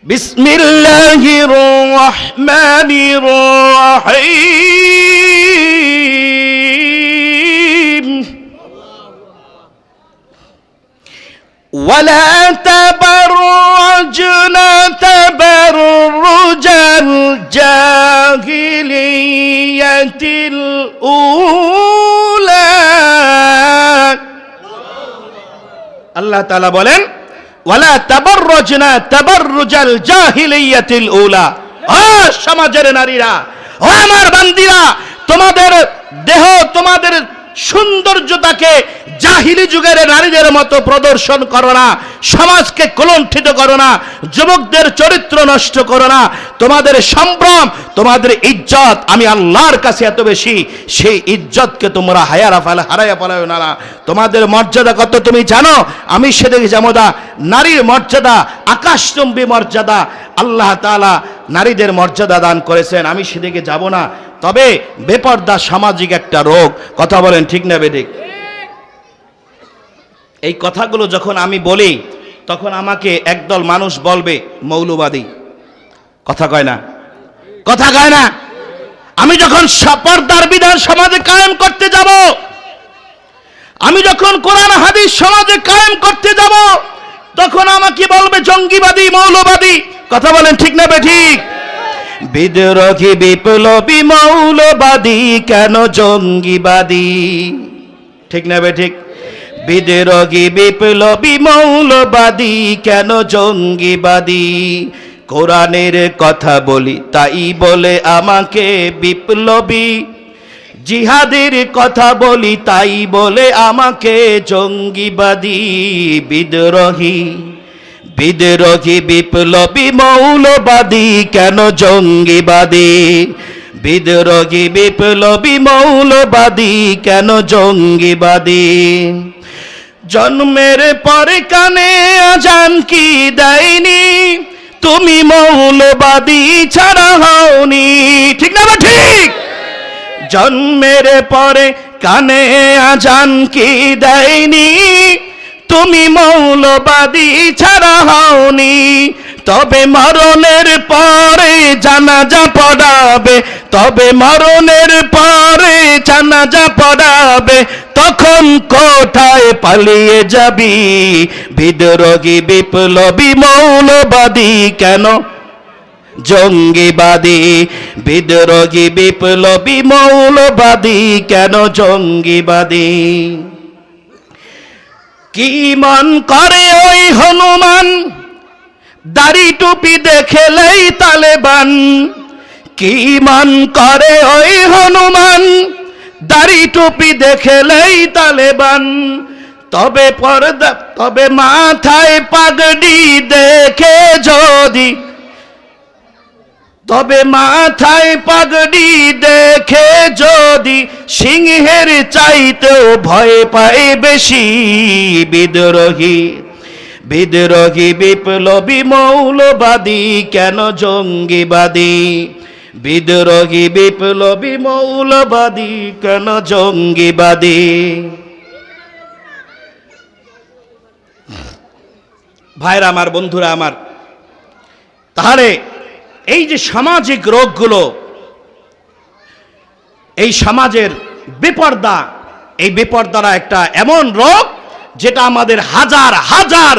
বিসমিল্লাহির রহমানির রহিম। ওয়ালা তাবাররাজনা তাবাররুজাল জাহিলিয়াতিল উলা। আল্লাহ তাআলা বলেন ওয়ালা তাবাররাজনা তাবাররুজাল জাহিলিয়াতিল উলা। ও সমাজের নারীরা, ও আমার বান্দিরা, তোমাদের দেহ, তোমাদের সৌন্দর্যতাকে জাহিলি যুগের নারীদের মতো প্রদর্শন করো না, সমাজকে কলঙ্কিত করো না, যুবকদের চরিত্র নষ্ট করো না। তোমাদের সম্ভ্রম, তোমাদের ইজ্জত আমি আল্লাহর কাছে এত বেশি, সেই ইজ্জতকে তোমরা হারাইয়া ফেলাও না। তোমাদের মর্যাদা কত তুমি জানো? আমি সেদিকে যাবো। নারীর মর্যাদা আকাশচুম্বী মর্যাদা, আল্লাহ তাআলা নারীদের মর্যাদা দান করেছেন, আমি সেদিকে যাব না। তবে বেপর্দা সামাজিক একটা রোগ, কথা বলেন ঠিক না বেঠিক? এই কথাগুলো যখন আমি বলি তখন আমাকে একদল মানুষ বলবে মৌলবাদী। কথা কয় না? কথা কয় না? আমি যখন পর্দার বিধান সমাজে কায়েম করতে যাব, আমি যখন কোরআন হাদিস সমাজে কায়েম করতে যাব, তখন আমাকে বলবে জঙ্গিবাদী, মৌলবাদী। কথা বলেন ঠিক না বেঠিক? বিদ্রোহী বিপ্লবী মৌলবাদী কেন জঙ্গিবাদী? ঠিক না বেঠিক? বিদ্রোহী বিপ্লবী মৌলবাদী কেন জঙ্গিবাদী? কোরআনের কথা বলি তাই বলে আমাকে বিপ্লবী, জিহাদের কথা বলি তাই বলে আমাকে জঙ্গিবাদী। বিদ্রোহী বিদ্রোহী বিপ্লবী মৌলবাদী কেন জঙ্গিবাদী? বিদ্রোহী বিপ্লবী মৌলবাদী কেন জঙ্গিবাদী? জন্মের পরে কানে আজান কি দেয়নি, তুমি মৌলবাদী ছাড়া হওনি। ঠিক না ঠিক? জন্মের পরে কানে আজান কি দেয়নি, তুমি মৌলবাদী ছাড়া হওনি। তবে মরণের পরে জানাজা পড়াবে, তবে মরণের পরে জানাজা পড়াবে, তখন কোথায় পালিয়ে যাবি? বিদ্রোহী বিপ্লবী মৌলবাদী কেন জঙ্গিবাদী? বিদ্রোহী বিপ্লবী মৌলবাদী কেন জঙ্গিবাদী? কি মন করে ওই হনুমান, দাড়ি টুপি দেখলেই তালেবান। কি মন করে ওই হনুমান, দাড়ি টুপি দেখলেই তালেবান। তবে পর্দা, তবে মাথায় পাগড়ি দেখে যদি, তবে মাথায় পাগড়ি দেখে যদি সিংহের চাইতেও ভয় পায় বেশি। বিদ্রোহী বিদ্রোহী বিপ্লবী মৌলবাদী কেন জঙ্গিবাদী? বিদ্রোহী বিপ্লবী মৌলবাদী কেন জঙ্গিবাদী? ভাইরা আমার, বন্ধুরা আমার, তাহলে এই যে সামাজিক রোগগুলো, এই সমাজের বেপর্দা, এই বেপর্দারা একটা এমন রোগ যেটা আমাদের হাজার হাজার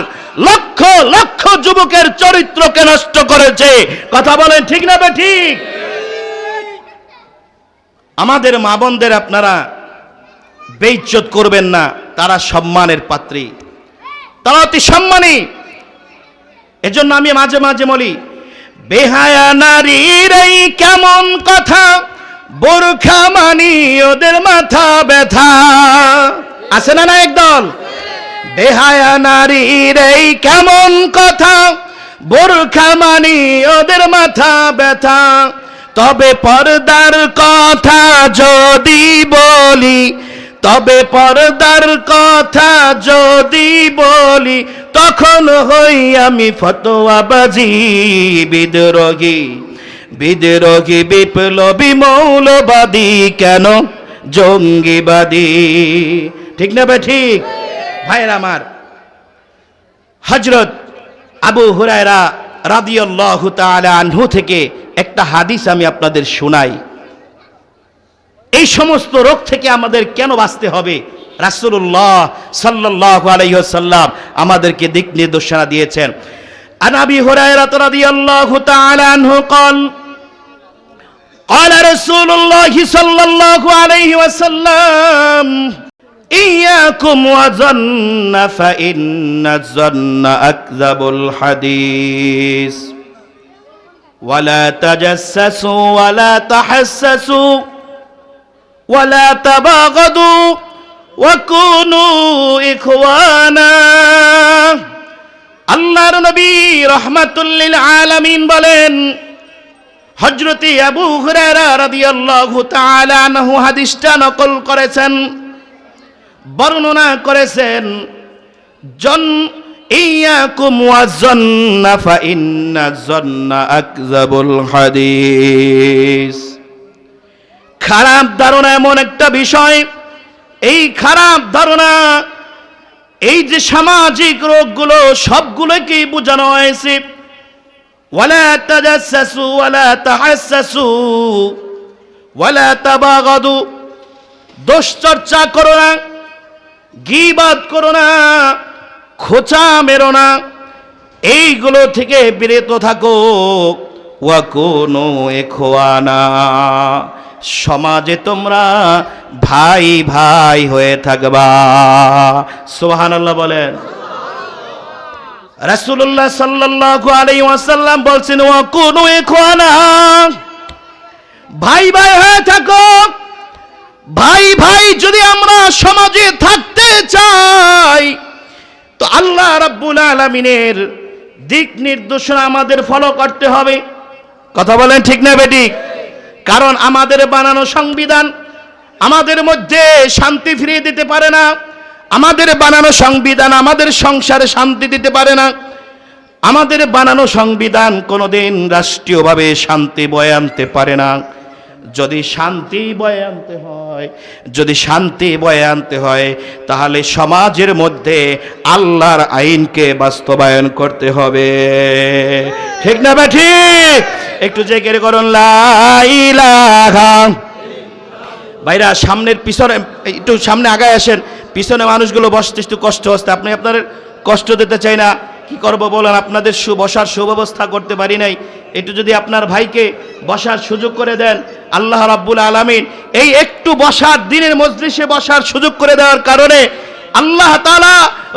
লক্ষ লক্ষ যুবকের চরিত্রকে নষ্ট করেছে। কথা বলেন ঠিক না বেঠিক? আমাদের মা বোনদের আপনারা বেইজ্জত করবেন না, তারা সম্মানের পাত্রী, তারা অতি সম্মানী। এজন্য আমি মাঝে মাঝে বলি, বেহায়া নারীর এই কেমন কথা, বোরখা মানি ওদের মাথা ব্যথা। আছে না না একদল? বেহায়া নারীর এই কেমন কথা, বোরখা মানি ওদের মাথা ব্যথা। তবে পর্দার কথা যদি বলি, তবে পর্দার কথা যদি বলি, তখন হই আমি ফতোয়াবাজি। বিদ্রোহী বিদ্রোহী বিপ্লবী মৌলবাদী কেন জঙ্গিবাদী? ঠিক না ভাই? ঠিক ভাইরা আমার, হযরত আবু হুরায়রা রাদিয়াল্লাহু তাআলা আনহু থেকে একটা হাদিস আমি আপনাদের শোনাই। এই সমস্ত রোগ থেকে আমাদের কেন বাঁচতে হবে? রাসূলুল্লাহ সাল্লাল্লাহু আলাইহি ওয়াসাল্লাম আমাদেরকে দিক নির্দেশনা দিয়েছেন। আন আবি হুরায়রা রাদিয়াল্লাহু তাআলা আনহু قال قال رسول الله صلى الله عليه وسلم إياكم وظن فإن الظن أكذب الحديث ولا تجسسوا ولا تحسسوا ولا تباغضوا وكونوا إخوانا আল্লাহর নবী রাহমাতুল লিল আলামিন বলেন, হযরত আবু হুরায়রা রাদিয়াল্লাহু তাআলা আনহু হাদিসটা নকল করেছেন, বর্ণনা করেছেন। ইয়াকুম ওয়াযান্না ফা ইন্না যান্না আকযাবুল হাদিস। খারাপ ধারণা এমন একটা বিষয়, এই খারাপ ধারণা, এই যে সামাজিক রোগগুলো সবগুলোকেই বোঝানো হয়েছে। ওয়ালা তাজাসসু ওয়ালা তাহাসসু ওয়ালা তাবাগাদু, দোষ চর্চা করো না, গীবাত করো না, খোঁচা মেরো না, এইগুলো থেকে বিরত থাকো। ওয়া কুনু ইখওয়ানা, সমাজে তোমরা ভাই ভাই হয়ে থাকবা। সুবহানাল্লাহ বলেন। রাসূলুল্লাহ সাল্লাল্লাহু আলাইহি ওয়াসাল্লাম বলছেন, ওয়া কুনু ইখওয়ানা, ভাই ভাই হয়ে থাকো। ভাই ভাই যদি আমরা সমাজে থাকতে চাই তো আল্লাহ রাব্বুল আলামিনের দিক নির্দেশনা আমাদের ফলো করতে হবে। কথা বলেন ঠিক না বেঠিক? কারণ আমাদের বানানো সংবিধান আমাদের মধ্যে শান্তি ফিরিয়ে দিতে পারে না। আমাদের বানানো সংবিধান আমাদের সংসারে শান্তি দিতে পারে না। আমাদের বানানো সংবিধান কোনোদিন রাষ্ট্রীয়ভাবে শান্তি বয়ে আনতে পারে না। যদি শান্তি বয়ে আনতে হয় তাহলে সমাজের মধ্যে আল্লাহর আইনকে বাস্তবায়ন করতে হবে। ঠিক না বেঠিক? একটু জিকির করুন লা ইলাহা। ভাইরা সামনের পিছনে একটু সামনে আগায় আসেন, পিছনে মানুষগুলো বসতে একটু কষ্ট হচ্ছে। আপনি আপনাদের কষ্ট দিতে চাই না, কি করব বলেন? আপনাদের বসার সুব্যবস্থা করতে পারি নাই। একটু যদি আপনার ভাইকে বসার সুযোগ করে দেন, আল্লাহ রাব্বুল আলামিন এই একটু বসার দিনের মজলিসে বসার সুযোগ করে দেওয়ার কারণে আল্লাহ তাআলা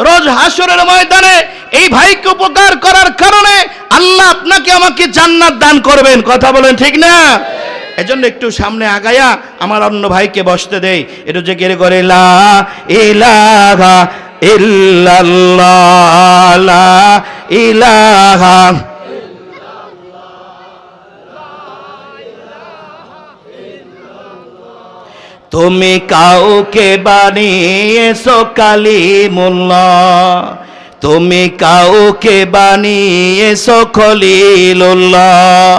রোজ হাসরের ময়দানে এই ভাইকে উপকার করার কারণে আল্লাহ আপনাকে আমাকে জান্নাত দান করবেন। কথা বলেন ঠিক না? এজন্য একটু সামনে আগায়া আমার অন্য ভাইকে বসতে দেই। একটু জিকির করে লা ইলাহা ইল্লাল্লাহ, লা ইলাহা। তুমি কাউকে বানিয়েছো কালিমুল্লাহ, তুমি কাউকে বানিয়েছো খলিলুল্লাহ,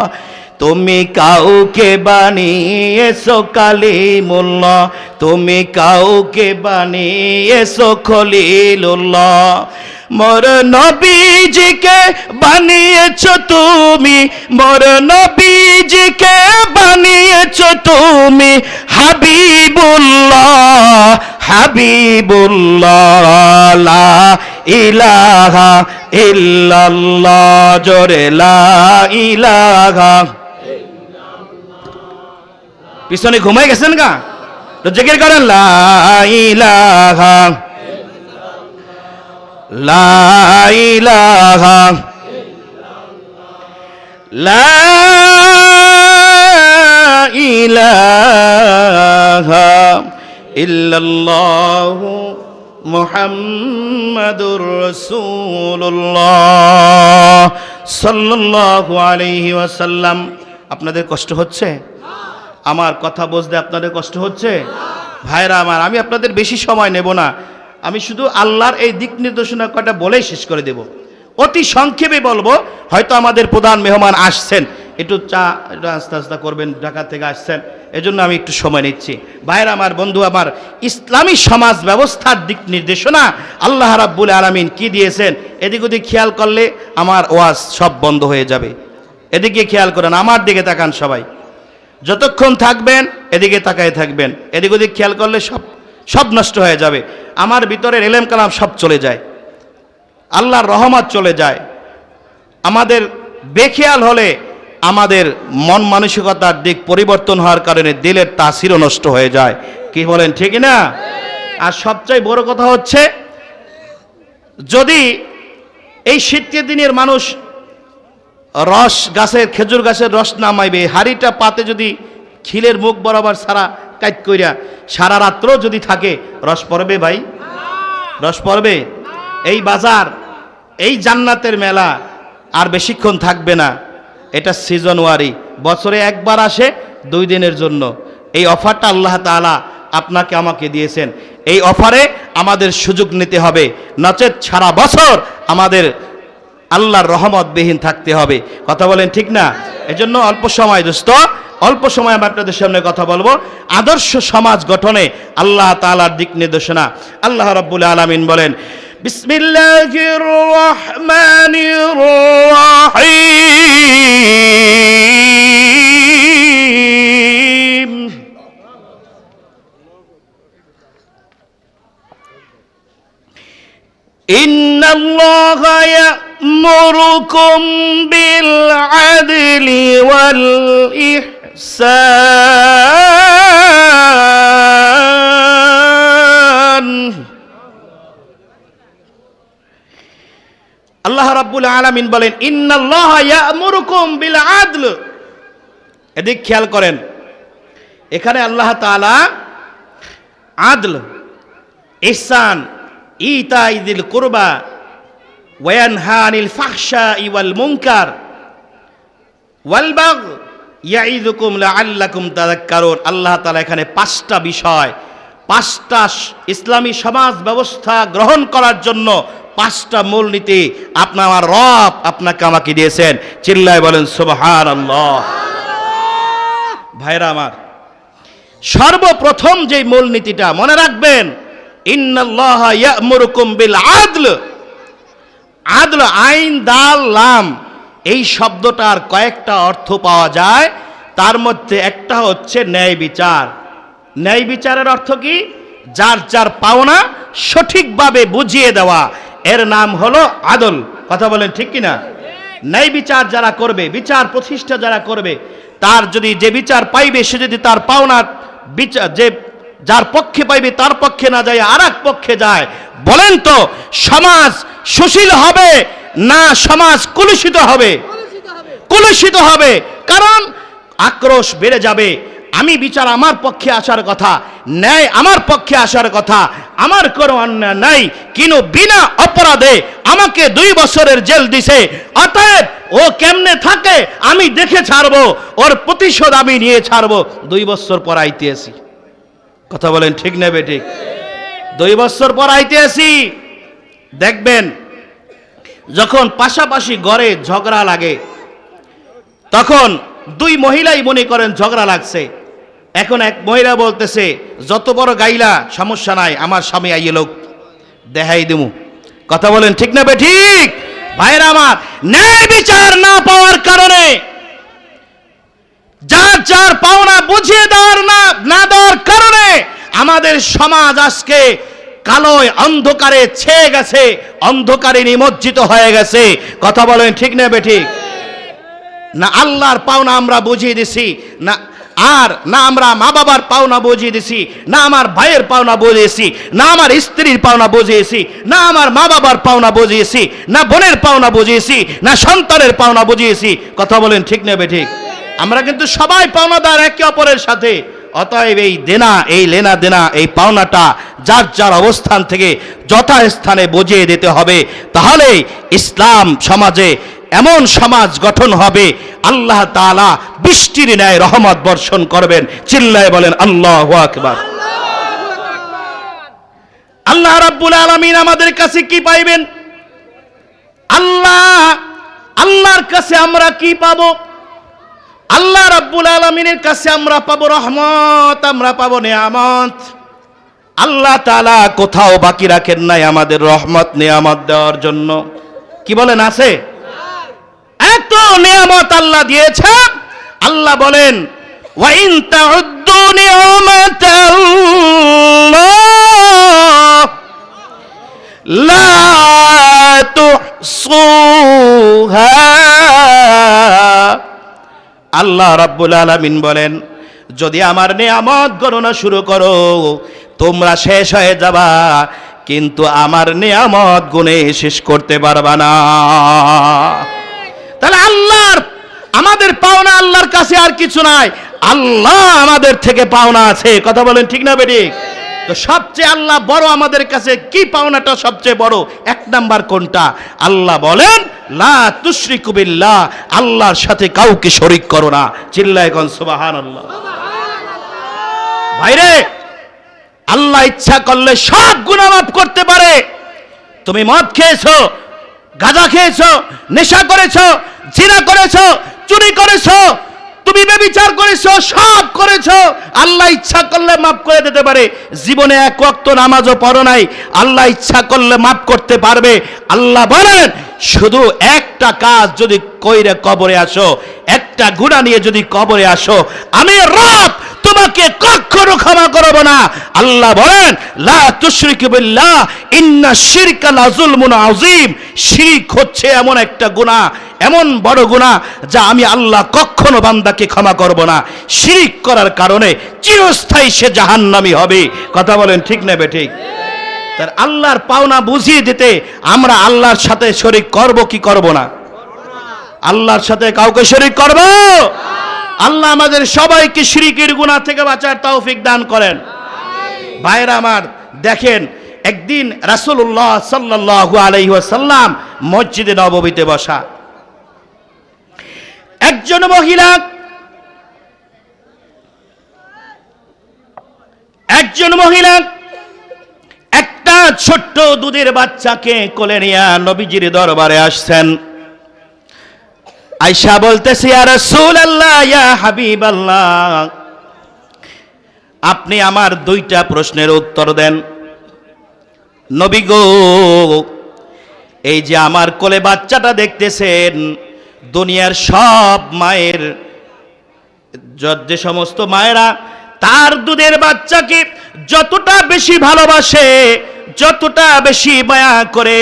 তুমি কাউকে বানিয়েছো কালিমুল্লাহ, তুমি কাউকে বানিয়েছো খলিলুল্লাহ। মোর নবীজিকে বানিয়েছো তুমি, মোর নবীজিকে বানিয়েছো তুমি হাবিবুল্লাহ, হাবিবুল্লাহ, লা ইলাহা ইল্লাল্লাহ, জোরে লা ইলাহা। পিছনে ঘুমাই গেছেন গা? তো জিকির করেন লা ইলাহা, লা ইলাহা, লা ইলাহা ইল্লাল্লাহু মুহাম্মাদুর রাসূলুল্লাহ সাল্লাল্লাহু আলাইহি ওয়াসাল্লাম। আপনাদের কষ্ট হচ্ছে? আমার কথা বুঝতে আপনাদের কষ্ট হচ্ছে? ভাইরা আমার, আমি আপনাদের বেশি সময় নেব না। আমি শুধু আল্লাহর এই দিক নির্দেশনা কটা বলেই শেষ করে দেব। অতি সংক্ষেপে বলবো। হয়তো আমাদের প্রধান মেহমান আসছেন, একটু চা একটু আস্তে আস্তে করবেন, ঢাকা থেকে আসছেন, এজন্য আমি একটু সময় নিচ্ছি। ভাইরা আমার, বন্ধু আমার, ইসলামী সমাজ ব্যবস্থার দিক নির্দেশনা আল্লাহ রাব্বুল আলামিন কি দিয়েছেন, এদিক ওদিক খেয়াল করলে আমার ওয়াজ সব বন্ধ হয়ে যাবে। এদিকে খেয়াল করেন, আমার দিকে তাকান সবাই, যতক্ষণ থাকবেন এদিকে তাকায় থাকবেন, এদিক ওদিক খেয়াল করলে সব নষ্ট হয়ে যাবে। আমার ভিতরের এলেম কালাম সব চলে যায়, আল্লাহর রহমত চলে যায়। আমাদের বেখেয়াল হলে আমাদের মন মানসিকতার দিক পরিবর্তন হওয়ার কারণে দিলের তাসিরও নষ্ট হয়ে যায়। কি বলেন, ঠিক না? আর সবচেয়ে বড় কথা হচ্ছে, যদি এই শীতের দিনের মানুষ রস গাছের, খেজুর গাছের রস নামাইবে, হাড়িটা পাতে যদি খিলের মুখ বরাবর সারা কাট কইরা সারা রাত্র যদি থাকে, রস পড়বে ভাই? রস পড়বে? এই বাজার, এই জান্নাতের মেলা আর বেশিক্ষণ থাকবে না। এটা সিজনওয়ারি, বছরে একবার আসে 2 দিনের জন্য। এই অফারটা আল্লাহ তাআলা আপনাকে আমাকে দিয়েছেন। এই অফারে আমাদের সুযোগ নিতে হবে, নচেত সারা বছর আমাদের আল্লাহর রহমতবিহীন থাকতে হবে। কথা বলেন, ঠিক না? এজন্য অল্প সময় দোস্ত, অল্প সময় আমি আপনাদের সামনে কথা বলবো। আদর্শ সমাজ গঠনে আল্লাহ তাআলার দিক নির্দেশনা। আল্লাহ রাব্বুল আলামিন বলেন, বিসমিল্লাহির রহমানির রহিম। ইন্নাল্লাহা ইয়া'মুরুকুম বিল আদলি ওয়াল ইহসান। আল্লাহ রাব্বুল আলামিন বলেন, ইন্নাল্লাহা ইয়া'মুরুকুম বিল আদল। এদিক খেয়াল করেন, এখানে আল্লাহ তাআলা আদল, ইহসান, ইতাই যিল কুরবা ওয়া ইয়ানহা আনিল ফাহশাই ওয়াল মুনকার ওয়াল বাগয় ইয়াইযুকুম লাআল্লাকুম তাযাক্কারুন। আল্লাহ তাআলা এখানে 5টা বিষয়, 5টা ইসলামী সমাজ ব্যবস্থা গ্রহণ করার জন্য 5টা মূলনীতি আপনার রব আপনাকে আমাকে দিয়েছেন। চিল্লায় বলেন সুবহানাল্লাহ। ভাইরা আমার, সর্বপ্রথম যে মূলনীতিটা মনে রাখবেন, ইন্নাল্লাহা ইয়া'মুরুকুম বিল আদল। আদল, আইন, দাল, লাম, এই শব্দটার কয়েকটা অর্থ পাওয়া যায়। তার মধ্যে একটা হচ্ছে ন্যায় বিচার। ন্যায় বিচারের অর্থ কি? যার যার পাওনা সঠিকভাবে বুঝিয়ে দেওয়া, এর নাম হলো আদল। কথা বলেন, ঠিক কিনা? ন্যায় বিচার যারা করবে, বিচার প্রতিষ্ঠা যারা করবে, তার যদি যে বিচার পাইবে, সে যদি তার পাওনার বিচার, যে যার পক্ষে পাইবে তার পক্ষে না যায় আর এক পক্ষে যায়, বলেন তো সমাজ সুশীল হবে না সমাজ কলুষিত হবে? কলুষিত হবে। কারণ আক্রোশ বেড়ে যাবে। আমি বিচার আমার পক্ষে আসার কথা, ন্যায় আমার পক্ষে আসার কথা, আমার কোনো অন্যায় নাই, কিন্তু বিনা অপরাধে আমাকে 2 বছরের জেল দিছে, অতএব ও কেমনে থাকে আমি দেখে ছাড়বো, ওর প্রতিশোধ আমি নিয়ে ছাড়বো। 2 বছর পর আইতে আসি। কথা বলেন, ঠিক না বেঠিক? 2 বছর পর আইতে আসি, দেখবেন যখন পাশাপাশি ঘরে ঝগড়া লাগে, তখন 2 মহিলাই মনে করেন ঝগড়া লাগছে। এখন এক মহিলা বলতেছে, যত বড় গাইলা সমস্যা নাই, আমার স্বামী আইয়ে লোক দেখাই দিমু। কথা বলেন, ঠিক না বেঠিক? ভাইরা আমার, ন্যায় বিচার না পাওয়ার কারণে, যার যার পাওনা বুঝিয়ে দেওয়ার না দেওয়ার কারণে আমাদের সমাজ আজকে কালোয় অন্ধকারে ছেয়ে গেছে, অন্ধকারে নিমজ্জিত হয়ে গেছে। কথা বলেন, ঠিক না বেঠিক? না আল্লাহর পাওনা আমরা বুঝিয়ে দিছি, না আমরা মা বাবার পাওনা বুঝিয়ে দিছি, না আমার ভাইয়ের পাওনা বুঝিয়েছি, না আমার স্ত্রীর পাওনা বুঝিয়েছি, না আমার মা বাবার পাওনা বুঝিয়েছি, না বোনের পাওনা বুঝিয়েছি, না সন্তানের পাওনা বুঝিয়েছি। কথা বলেন, ঠিক না বেঠিক? আমরা কিন্তু সবাই পাওনাদার একে অপরের সাথে। অতএব এই দেনা, এই লেনা দেনা, এই পাওনাটা যার যার অবস্থান থেকে যথাস্থানে বুঝিয়ে দিতে হবে। তাহলে ইসলাম সমাজে এমন সমাজ গঠন হবে, আল্লাহ তাআলা বৃষ্টির ন্যায় রহমত বর্ষণ করবেন। চিল্লায় বলেন আল্লাহু আকবার। আল্লাহ রাব্বুল আলামিন আমাদের কাছে কি পাইবেন? আল্লাহর কাছে আমরা কি পাবো? আল্লাহ রাব্বুল আলামিনের কাছে আমরা পাবো রহমত, আমরা পাবো নিয়ামত। আল্লাহ তাআলা কোথাও বাকি রাখেন নাই আমাদের রহমত নিয়ামত দেওয়ার জন্য। কি বলেন আছে? এত নিয়ামত আল্লাহ দিয়েছে। আল্লাহ বলেন ওয়া ইন তাউদ্দু নিয়ামাতাল্লাহ লা তুহসুহা। আল্লাহ রাব্বুল আলামিন বলেন যদি আমার নিয়ামত গণনা শুরু করো তোমরা শেষ হয়ে যাবা, কিন্তু আমার নিয়ামত গুণে শেষ করতে পারবা না। তাহলে আল্লাহর আমাদের পাওনা আল্লাহর কাছে আর কিছু নাই, আল্লাহ আমাদের থেকে পাওনা আছে। কথা বলেন ঠিক না বেঠিক? তো সবচেয়ে আল্লাহ বড় আমাদের কাছে কি পাওনাটা সবচেয়ে বড়? এক নাম্বার কোনটা? আল্লাহ বলেন লা তুশরিকু বিল্লাহ, আল্লাহর সাথে কাউকে শরীক করো না। চিল্লায়ে কোন সুবহানাল্লাহ। ভাইরে, আল্লাহ ইচ্ছা করলে সব গুনাহ মাফ করতে পারে। তুমি মদ খেয়েছো, গাঁজা খেয়েছো, নেশা করেছো, জিনা করেছো, চুরি করেছো, তুমি ব্যভিচার করেছো, সব করেছো, আল্লাহ ইচ্ছা করলে মাফ করে দিতে পারে। জীবনে এক ওয়াক্ত নামাজও পড়ো নাই, আল্লাহ ইচ্ছা করলে মাফ করতে পারবে। আল্লাহ বলেন শুধু একটা কাজ যদি কইরে কবরে আসো, একটা গুনাহ নিয়ে যদি কবরে আসো, আমি রব তোমাকে কখনো ক্ষমা করব না। আল্লাহ বলেন লা তুশরিকু বিল্লাহ ইন্না শিরকা লাযুলমুন আযীম। শিরক হচ্ছে এমন একটা গুনাহ, এমন বড় গুনাহ যা আমি আল্লাহ কখনো বান্দাকে ক্ষমা করব না। শিরক করার কারণে চিরস্থায়ী সে জাহান্নামী হবে। কথা বলেন ঠিক না বেঠিক? তার আল্লাহর পাওনা বুঝিয়ে দিতে আমরা আল্লাহর সাথে শরীক করব কি করব না? আল্লাহর সাথে কাউকে শরীক করব? আল্লাহ আমাদের সবাইকে শিরকের গুনাহ থেকে বাঁচার তৌফিক দান করেন। ভাইরা আমার, দেখেন একদিন রাসূলুল্লাহ সাল্লাল্লাহু আলাইহি ওয়াসাল্লাম মসজিদে নববীতে বসা। একজন মহিলা একটা ছোট্ট দুধের বাচ্চাকে কোলে নিয়ে নবীজির দরবারে আসছেন। আয়েশা বলতেছে ইয়া রাসূলুল্লাহ, ইয়া হাবিবাল্লাহ, আপনি আমার দুইটা প্রশ্নের উত্তর দেন। নবী গো, এই যে আমার কোলে বাচ্চাটা দেখতেছেন, দুনিয়ার সব মায়ের, যে সমস্ত মায়েরা তার দুধের বাচ্চাকে যতটা বেশি ভালোবাসে, যতটা বেশি মায়া করে,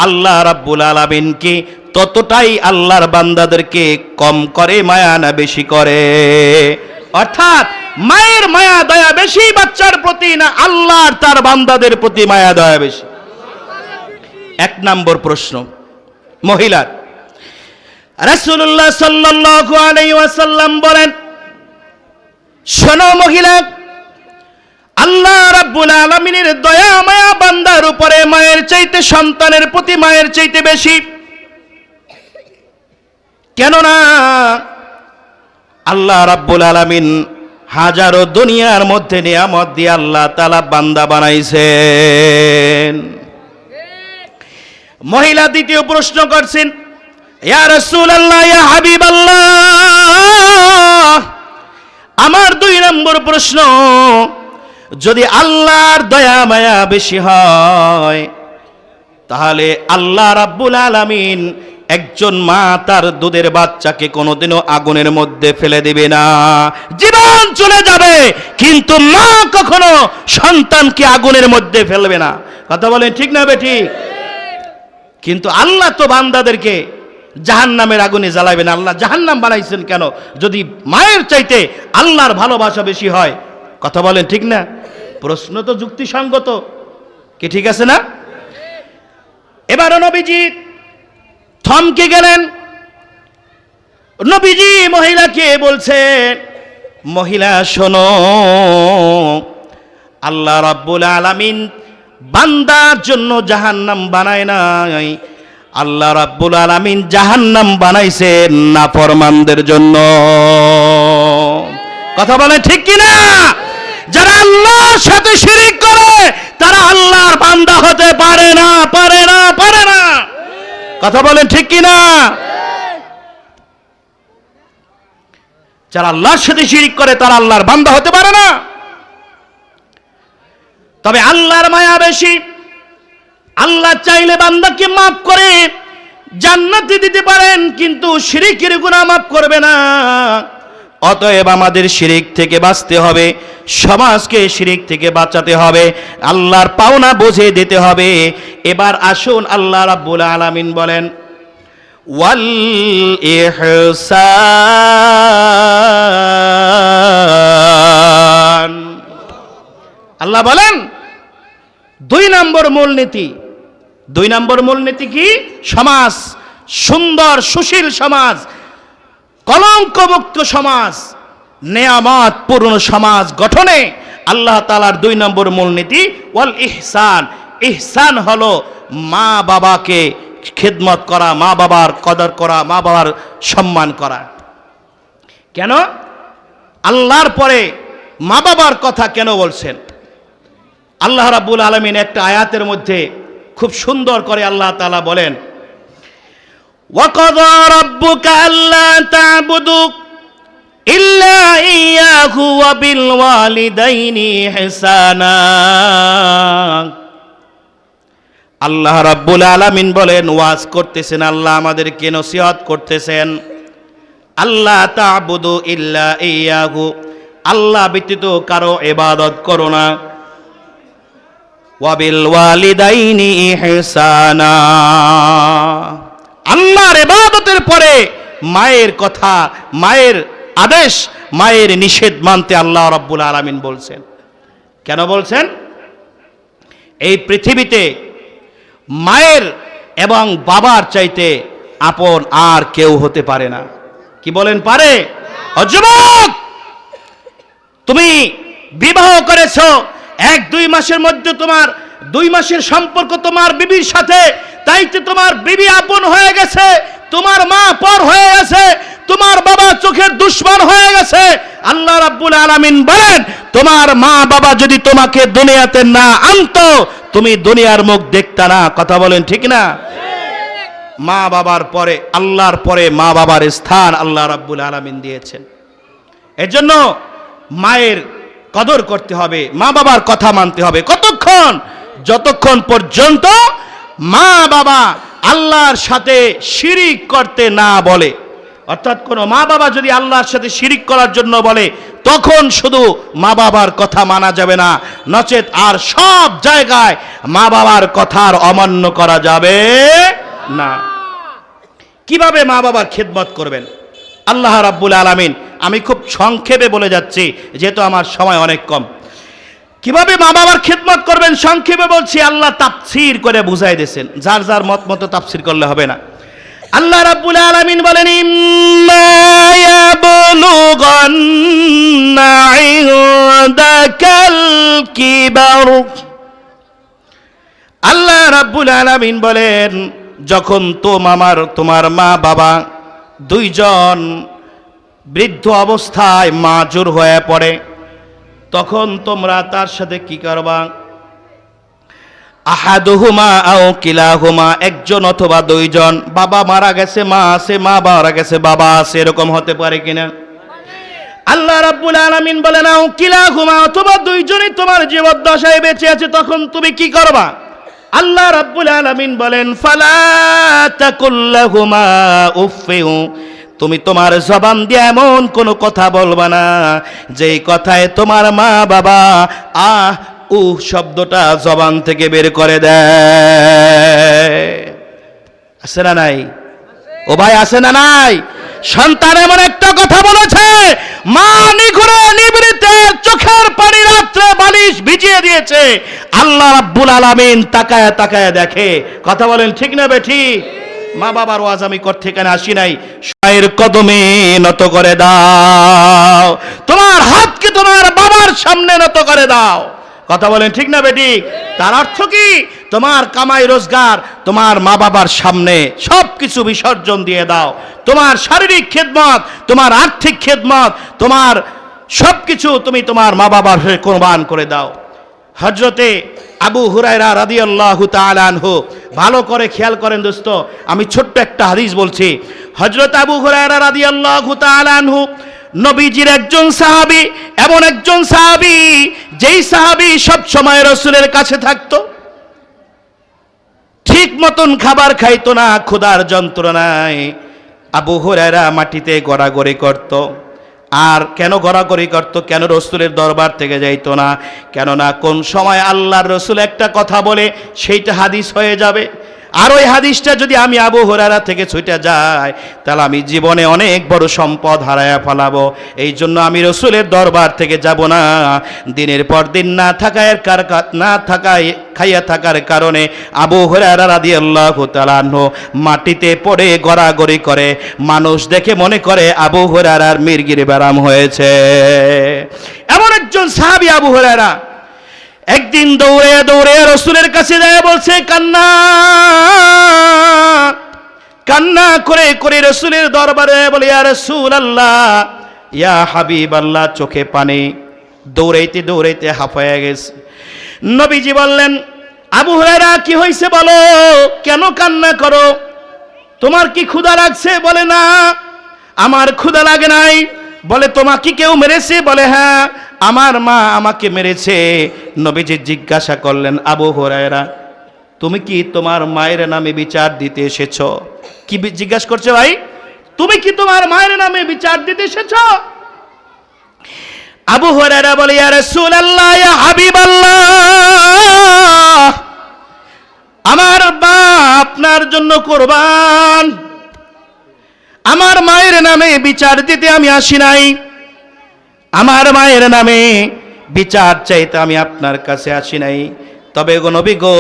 আল্লাহ রাব্বুল আলামিনকে ততটাই আল্লাহর বান্দাদেরকে কম করে মায়া না বেশি করে? অর্থাৎ মায়ের মায়া দয়া বেশি বাচ্চার প্রতি, না আল্লাহর তার বান্দাদের প্রতি মায়া দয়া বেশি? এক নম্বর প্রশ্ন মহিলার। রাসূলুল্লাহ সাল্লাল্লাহু আলাইহি ওয়াসাল্লাম বলেন শোনো মহিলা, আল্লাহ রাব্বুল আলামিনের দয়া মায়া বান্দার উপরে মায়ের চাইতে, সন্তানের প্রতি মায়ের চাইতে বেশি। কেননা আল্লাহ রাব্বুল আলামিন হাজারো দুনিয়ার মধ্যে নিয়ামত দিয়ে আল্লাহ তাআলা বান্দা বানাইছেন। মহিলা দ্বিতীয় প্রশ্ন করছেন, ইয়া রাসূলুল্লাহ, ইয়া হাবিবাল্লাহ, আমার দুই নম্বর প্রশ্ন, যদি আল্লাহর দয়া মায়া বেশি হয় তাহলে আল্লাহ রাব্বুল আলামিন একজন মা তার দুধের বাচ্চাকে কোনোদিনও আগুনের মধ্যে ফেলে দিবে না। জীবন চলে যাবে কিন্তু মা কখনো সন্তানকে আগুনের মধ্যে ফেলবে না। কথা বলেন ঠিক না বেঠিক? কিন্তু আল্লাহ তো বান্দাদেরকে জাহান্নামের আগুনে জ্বালাবেন। আল্লাহ জাহান্নাম বানাইছেন কেন? যদি মায়ের চাইতে আল্লাহর ভালোবাসা বেশি হয়। কথা বলেন ঠিক না? প্রশ্ন তো যুক্তিসঙ্গত, কি ঠিক আছে না? এবারও নবীজি থমকে গেলেন। নবীজি মহিলাকে বলছেন, মহিলা শোনো, আল্লাহ রাব্বুল আলামিন বান্দার জন্য জাহান্নাম বানায় নাই, আল্লাহ রাব্বুল আলামিন জাহান্নাম বানাইছেন নাফরমানদের জন্য। কথা বলে ঠিক কি না? যারা আল্লাহর সাথে শিরক করে তারা আল্লাহর বান্দা হতে পারে না, পারে না, পারে না। কথা বলেন ঠিক কি না? যারা আল্লাহর সাথে শিরিক করে তারা আল্লাহর বান্দা হতে পারে না। তবে আল্লাহর মায়া বেশি, আল্লাহ চাইলে বান্দাকে মাফ করে জান্নাতে দিতে পারেন, কিন্তু শিরিকের গুনাহ মাফ করবে না। অতএব আমাদের শিরিক থেকে বাঁচতে হবে, সমাজকে শিরিক থেকে বাঁচাতে হবে, আল্লাহর পাওনা বুঝে দিতে হবে। এবার আসুন আল্লাহ রাব্বুল আলামিন বলেন ওয়াল ইহসান। আল্লাহ বলেন 2 নম্বর মূলনীতি। 2 নম্বর মূলনীতি কি? সমাজ, সুন্দর সুশীল সমাজ, কলঙ্কমুক্ত সমাজ, নেয়ামত পূর্ণ সমাজ গঠনে আল্লাহ তাআলার 2 নম্বর মূলনীতি ওয়াল ইহসান। ইহসান হলো মা বাবাকে খিদমত করা, মা বাবার কদর করা, মা বাবার সম্মান করা। কেন আল্লাহর পরে মা বাবার কথা কেন বলছেন? আল্লাহ রাব্বুল আলামিন একটা আয়াতের মধ্যে খুব সুন্দর করে আল্লাহ তাআলা বলেন ওয়াকাযা রাব্বুকা আল্লা তা'বুদু ইল্লা ইয়্যাহু ওয়া বিল ওয়ালিদাইনি ইহসানা। আল্লাহ রাব্বুল আলামিন বলেন, ওয়াজ করতেছেন, আল্লাহ আমাদেরকে নসিহত করতেছেন, আল্লা তা'বুদু ইল্লা ইয়্যাহু, আল্লাহ ব্যতীত কারো ইবাদত করো না, ওয়াবিল ওয়ালিদাইনি ইহসানা, আল্লাহর ইবাদতের পরে মায়ের কথা, মায়ের আদেশ, মায়ের নিষেধ মানতে আল্লাহ রাব্বুল আলামিন বলছেন। কেন বলছেন? এই পৃথিবীতে মায়ের এবং বাবার চাইতে আপন আর কেউ হতে পারে না। কি বলেন পারে? যুবক, তুমি বিবাহ করেছো, 1-2 মাসের মধ্যে তোমার 2 মাসের সম্পর্ক তোমার বিবির সাথে, তাইতে তোমার বিবি আপন হয়ে গেছে, তোমার মা পর হয়ে গেছে, তোমার বাবা চোখের দুশমন হয়ে গেছে। আল্লাহ রাব্বুল আলামিন বলেন, তোমার মা বাবা যদি তোমাকে দুনিয়াতে না আনতো, তুমি দুনিয়ার মুখ দেখতা না। কথা বলেন ঠিক না? মা বাবার পরে, আল্লাহর পরে মা বাবার স্থান আল্লাহ রাব্বুল আলামিন দিয়েছেন। এজন্য মায়ের কদর করতে হবে, মা বাবার কথা মানতে হবে। কতক্ষণ? যতক্ষণ পর্যন্ত মা বাবা আল্লাহর সাথে শিরিক করতে না বলে। অর্থাৎ কোনো মা বাবা যদি আল্লাহর সাথে শিরিক করার জন্য বলে, তখন শুধু মা বাবার কথা মানা যাবে না, নচেত আর সব জায়গায় মা বাবার কথার অমান্য করা যাবে না। কিভাবে মা বাবার খিদমত করবেন আল্লাহ রাব্বুল আলামিন, আমি খুব সংক্ষেপে বলে যাচ্ছি যেহেতু আমার সময় অনেক কম। কিভাবে মা বাবার খিদমত করবেন সংক্ষেপে বলছি, আল্লাহ তাফসীর করে বুঝাই দিয়েছেন, যার যার মত মতো তাফসীর করলে হবে না। আল্লাহ রাব্বুল আলামিন বলেন ইম্মা ইয়াবলুগান্না ইনদাকাল কিবার। আল্লাহ রাব্বুল আলামিন বলেন, যখন তোমার মা বাবা 2 জন বৃদ্ধ অবস্থায় মাজুর হয়ে পড়ে, তখন তোমরা তার সাথে কি করবা? আহাদুহুমা আও কিলাহুমা, একজন অথবা 2 জন। বাবা মারা গেছে মা আছে, মা মারা গেছে বাবা আছে, এরকম হতে পারে কিনা? আল্লাহ রাব্বুল আলামিন বলেন আও কিলাহুমা, অথবা 2 জনই তোমার জীবদ্দশায় বেঁচে আছে, তখন তুমি কি করবা? আল্লাহ রাব্বুল আলামিন বলেন ফালা তাকুল্লাহুমা উফফিউ, তুমি তোমার জবান দিয়ে এমন কোনো কথা বলবা না যেই কথায় তোমার মা বাবা শব্দটা জবান থেকে বের করে দেয়। আছে না নাই? ও ভাই আছে না নাই? সন্তান এমন একটা কথা বলেছে, মা নিঘুরে নিবৃতে চোখের পানি রাত্রে বালিশ ভিজিয়ে দিয়েছে, আল্লাহ রাব্বুল আলামিন তাকায় তাকায় দেখে। কথা বলেন ঠিক না বেঠি? মা বাবার ওয়াজ আমি করতে এখানে আসি নাই, মায়ের কদমে নত করে দাও, তোমার হাতকে তোমার বাবার সামনে নত করে দাও। কথা বলেন ঠিক না বেটি? তার অর্থ কি? তোমার কামাই রোজগার তোমার মা বাবার সামনে সবকিছু বিসর্জন দিয়ে দাও। তোমার শারীরিক খেদমত, তোমার আর্থিক খেদমত, তোমার সবকিছু তুমি তোমার মা বাবার হয়ে কোরবান করে দাও। হযরতে আবু হুরায়রা রাদিয়াল্লাহু তাআলা আনহু, ভালো করে খেয়াল করেন দোস্ত, আমি ছোট্ট একটা হাদিস বলছি। হযরত আবু হুরায়রা রাদিয়াল্লাহু তাআলা আনহু নবীজির একজন সাহাবী, এমন একজন সাহাবী যেই সাহাবী সব সময় রাসূলের কাছে থাকতো, ঠিক মতন খাবার খাইতো না, ক্ষুধার যন্ত্রণায় আবু হুরায়রা মাটিতে গড়াগড়ি করত। আর কেন গড়াগড়ি করত, কেন রাসূলের দরবার থেকে যাইতো না? কেননা কোন সময় আল্লাহর রাসূল একটা কথা বলে সেইটা হাদিস হয়ে যাবে, আর ওই হাদিসটা যদি আমি আবু হুরায়রা থেকে ছুটে যায় তাহলে আমি জীবনে অনেক বড় সম্পদ হারায়া ফেলাবো। এই জন্য আমি রাসূলের দরবার থেকে যাব না। দিনের পর দিন না থাকায় খাইয়া থাকার কারণে আবু হুরায়রা রাদিয়াল্লাহু তাআলা আনহু মাটিতে পড়ে গড়াগড়ি করে, মানুষ দেখে মনে করে আবু হুরায়রার মির্গির ব্যারাম হয়েছে। এমন একজন সাহাবী আবু হুরায়রা একদিন দৌড়ে দৌড়ে রাসূলের কাছে যায়, বলছে কান্না করে করে রাসূলের দরবারে বলে, ইয়া রাসূলুল্লাহ, ইয়া হাবিবাল্লাহ, চোখে পানি, দৌড়াইতে দৌড়াইতে হাঁপায়া গেছে। নবীজি বললেন, আবু হুরায়রা কি হয়েছে বলো, কেন কান্না করো? তোমার কি ক্ষুধা লাগছে? বলে না, আমার ক্ষুধা লাগে নাই। বলে তোমাকে কেউ মেরেছে? বলে হ্যাঁ, আমার মা আমাকে মেরেছে। নবীজি জিজ্ঞাসা করলেন, আবু হুরায়রা, তুমি কি তোমার মায়ের নামে বিচার দিতে এসেছো? কি জিজ্ঞাসা করছে ভাই? তুমি কি তোমার মায়ের নামে বিচার দিতে এসেছো? আবু হুরায়রা বলে, ইয়া রাসূলুল্লাহ, ইয়া হাবিবাল্লাহ, আমার মা আপনার জন্য কুরবান, আমার মায়ের নামে বিচার দিতে আমি আসি নাই, আমার মায়ের নামে বিচার চাইতে আমি আপনার কাছে আসি নাই। তবে গো নবী গো,